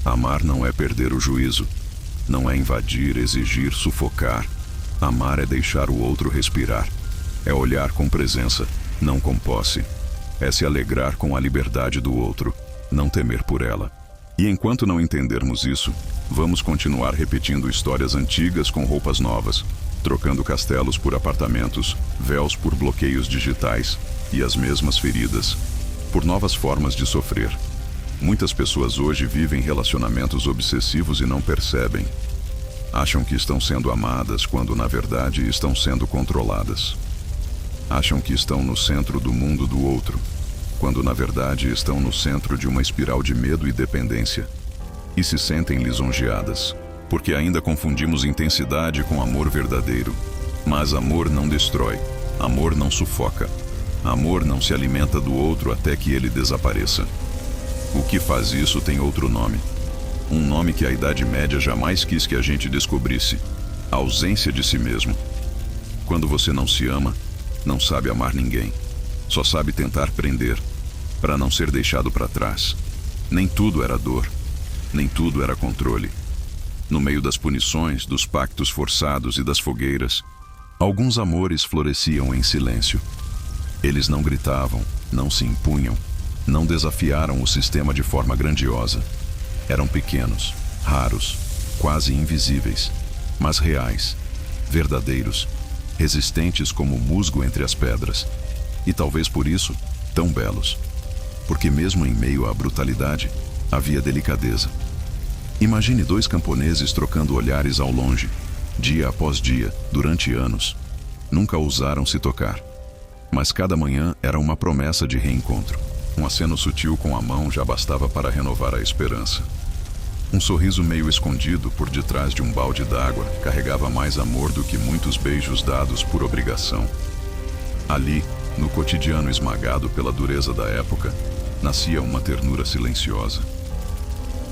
Amar não é perder o juízo. Não é invadir, exigir, sufocar. Amar é deixar o outro respirar. É olhar com presença, não com posse. É se alegrar com a liberdade do outro, não temer por ela. E enquanto não entendermos isso, vamos continuar repetindo histórias antigas com roupas novas, trocando castelos por apartamentos, véus por bloqueios digitais e as mesmas feridas por novas formas de sofrer. Muitas pessoas hoje vivem relacionamentos obsessivos e não percebem. Acham que estão sendo amadas quando na verdade estão sendo controladas. Acham que estão no centro do mundo do outro, quando na verdade estão no centro de uma espiral de medo e dependência. E se sentem lisonjeadas, porque ainda confundimos intensidade com amor verdadeiro. Mas amor não destrói, amor não sufoca. Amor não se alimenta do outro até que ele desapareça. O que faz isso tem outro nome. Um nome que a Idade Média jamais quis que a gente descobrisse: a ausência de si mesmo. Quando você não se ama, não sabe amar ninguém. Só sabe tentar prender, para não ser deixado para trás. Nem tudo era dor, nem tudo era controle. No meio das punições, dos pactos forçados e das fogueiras, alguns amores floresciam em silêncio. Eles não gritavam, não se impunham, não desafiaram o sistema de forma grandiosa. Eram pequenos, raros, quase invisíveis, mas reais, verdadeiros, resistentes como o musgo entre as pedras. E talvez por isso, tão belos. Porque mesmo em meio à brutalidade, havia delicadeza. Imagine dois camponeses trocando olhares ao longe, dia após dia, durante anos. Nunca ousaram se tocar. Mas cada manhã era uma promessa de reencontro. Um aceno sutil com a mão já bastava para renovar a esperança. Um sorriso meio escondido por detrás de um balde d'água carregava mais amor do que muitos beijos dados por obrigação. Ali, no cotidiano esmagado pela dureza da época, nascia uma ternura silenciosa.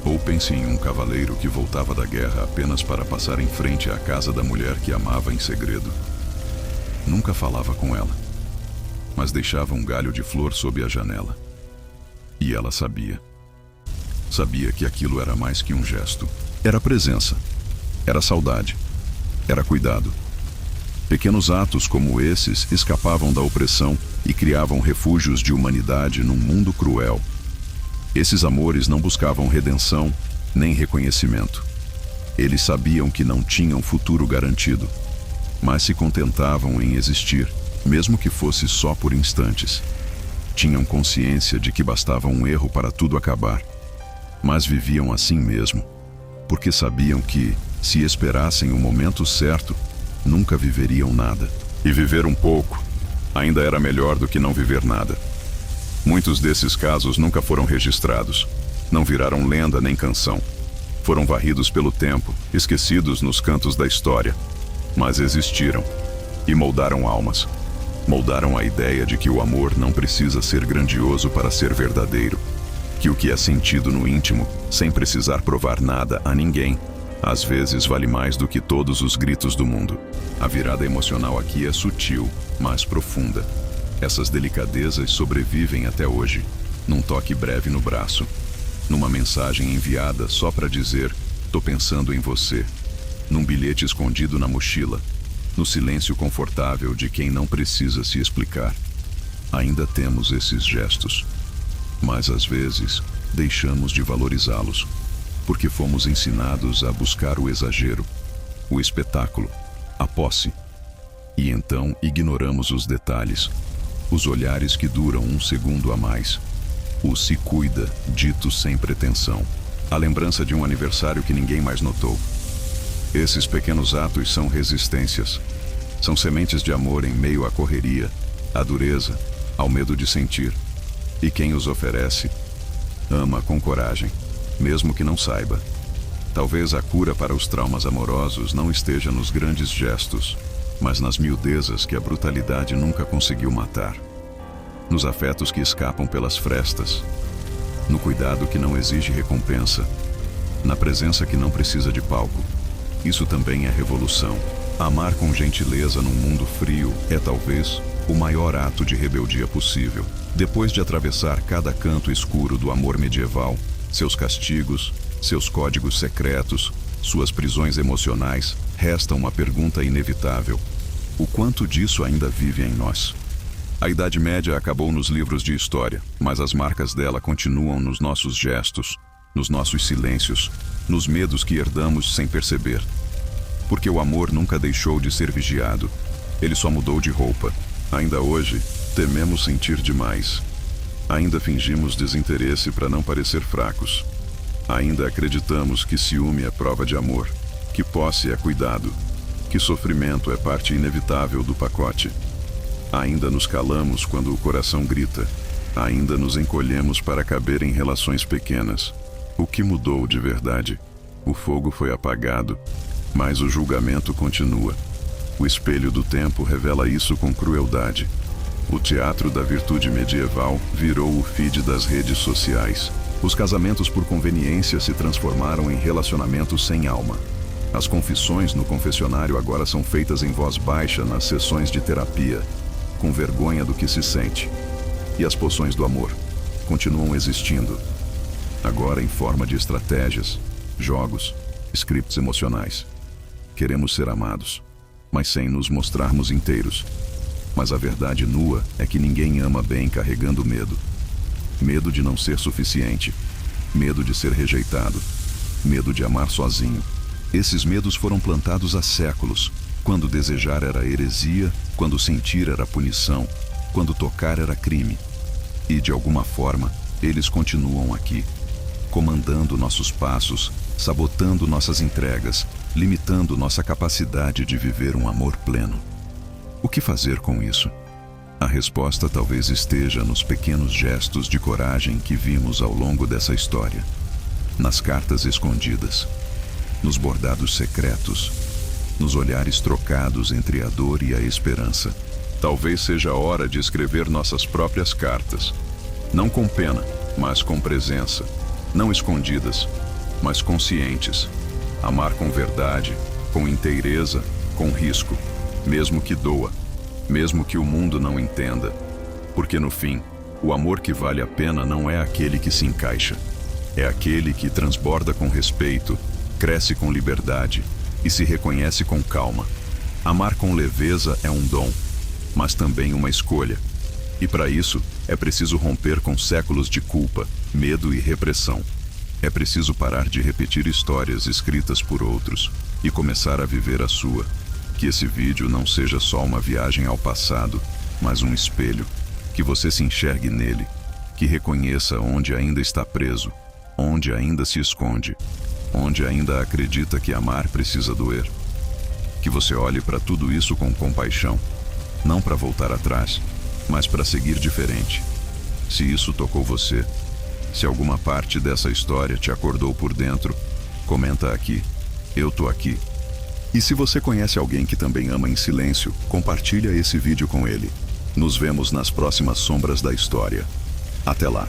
Ou pense em um cavaleiro que voltava da guerra apenas para passar em frente à casa da mulher que amava em segredo. Nunca falava com ela, mas deixava um galho de flor sob a janela. E ela sabia. Sabia que aquilo era mais que um gesto. Era presença. Era saudade. Era cuidado. Pequenos atos como esses escapavam da opressão e criavam refúgios de humanidade num mundo cruel. Esses amores não buscavam redenção nem reconhecimento. Eles sabiam que não tinham futuro garantido, mas se contentavam em existir, mesmo que fosse só por instantes. Tinham consciência de que bastava um erro para tudo acabar, mas viviam assim mesmo, porque sabiam que, se esperassem o momento certo, nunca viveriam nada. E viver um pouco ainda era melhor do que não viver nada. Muitos desses casos nunca foram registrados, não viraram lenda nem canção. Foram varridos pelo tempo, esquecidos nos cantos da história, mas existiram e moldaram almas. Moldaram a ideia de que o amor não precisa ser grandioso para ser verdadeiro, que o que é sentido no íntimo, sem precisar provar nada a ninguém, às vezes vale mais do que todos os gritos do mundo. A virada emocional aqui é sutil, mas profunda. Essas delicadezas sobrevivem até hoje, num toque breve no braço, numa mensagem enviada só para dizer: "Tô pensando em você", num bilhete escondido na mochila, no silêncio confortável de quem não precisa se explicar. Ainda temos esses gestos, mas às vezes deixamos de valorizá-los, porque fomos ensinados a buscar o exagero, o espetáculo, a posse. E então ignoramos os detalhes, os olhares que duram um segundo a mais, o "se cuida" dito sem pretensão, a lembrança de um aniversário que ninguém mais notou. Esses pequenos atos são resistências. São sementes de amor em meio à correria, à dureza, ao medo de sentir. E quem os oferece, ama com coragem, mesmo que não saiba. Talvez a cura para os traumas amorosos não esteja nos grandes gestos, mas nas miudezas que a brutalidade nunca conseguiu matar. Nos afetos que escapam pelas frestas, no cuidado que não exige recompensa, na presença que não precisa de palco. Isso também é revolução. Amar com gentileza num mundo frio é talvez o maior ato de rebeldia possível. Depois de atravessar cada canto escuro do amor medieval, seus castigos, seus códigos secretos, suas prisões emocionais, resta uma pergunta inevitável: o quanto disso ainda vive em nós? A Idade Média acabou nos livros de história, mas as marcas dela continuam nos nossos gestos, nos nossos silêncios, nos medos que herdamos sem perceber. Porque o amor nunca deixou de ser vigiado, ele só mudou de roupa. Ainda hoje, tememos sentir demais. Ainda fingimos desinteresse para não parecer fracos. Ainda acreditamos que ciúme é prova de amor, que posse é cuidado, que sofrimento é parte inevitável do pacote. Ainda nos calamos quando o coração grita. Ainda nos encolhemos para caber em relações pequenas. O que mudou de verdade? O fogo foi apagado, mas o julgamento continua. O espelho do tempo revela isso com crueldade. O teatro da virtude medieval virou o feed das redes sociais. Os casamentos por conveniência se transformaram em relacionamentos sem alma. As confissões no confessionário agora são feitas em voz baixa nas sessões de terapia, com vergonha do que se sente. E as poções do amor continuam existindo, agora em forma de estratégias, jogos, scripts emocionais. Queremos ser amados, mas sem nos mostrarmos inteiros. Mas a verdade nua é que ninguém ama bem carregando medo. Medo de não ser suficiente, medo de ser rejeitado, medo de amar sozinho. Esses medos foram plantados há séculos, quando desejar era heresia, quando sentir era punição, quando tocar era crime. E de alguma forma, eles continuam aqui, comandando nossos passos, sabotando nossas entregas, limitando nossa capacidade de viver um amor pleno. O que fazer com isso? A resposta talvez esteja nos pequenos gestos de coragem que vimos ao longo dessa história, nas cartas escondidas, nos bordados secretos, nos olhares trocados entre a dor e a esperança. Talvez seja a hora de escrever nossas próprias cartas, não com pena, mas com presença, não escondidas, mas conscientes. Amar com verdade, com inteireza, com risco, mesmo que doa, mesmo que o mundo não entenda. Porque no fim, o amor que vale a pena não é aquele que se encaixa. É aquele que transborda com respeito, cresce com liberdade e se reconhece com calma. Amar com leveza é um dom, mas também uma escolha. E para isso, é preciso romper com séculos de culpa, medo e repressão. É preciso parar de repetir histórias escritas por outros e começar a viver a sua. Que esse vídeo não seja só uma viagem ao passado, mas um espelho. Que você se enxergue nele, que reconheça onde ainda está preso, onde ainda se esconde, onde ainda acredita que amar precisa doer. Que você olhe para tudo isso com compaixão, não para voltar atrás, mas para seguir diferente. Se isso tocou você, se alguma parte dessa história te acordou por dentro, comenta aqui. Eu tô aqui. E se você conhece alguém que também ama em silêncio, compartilha esse vídeo com ele. Nos vemos nas próximas sombras da história. Até lá.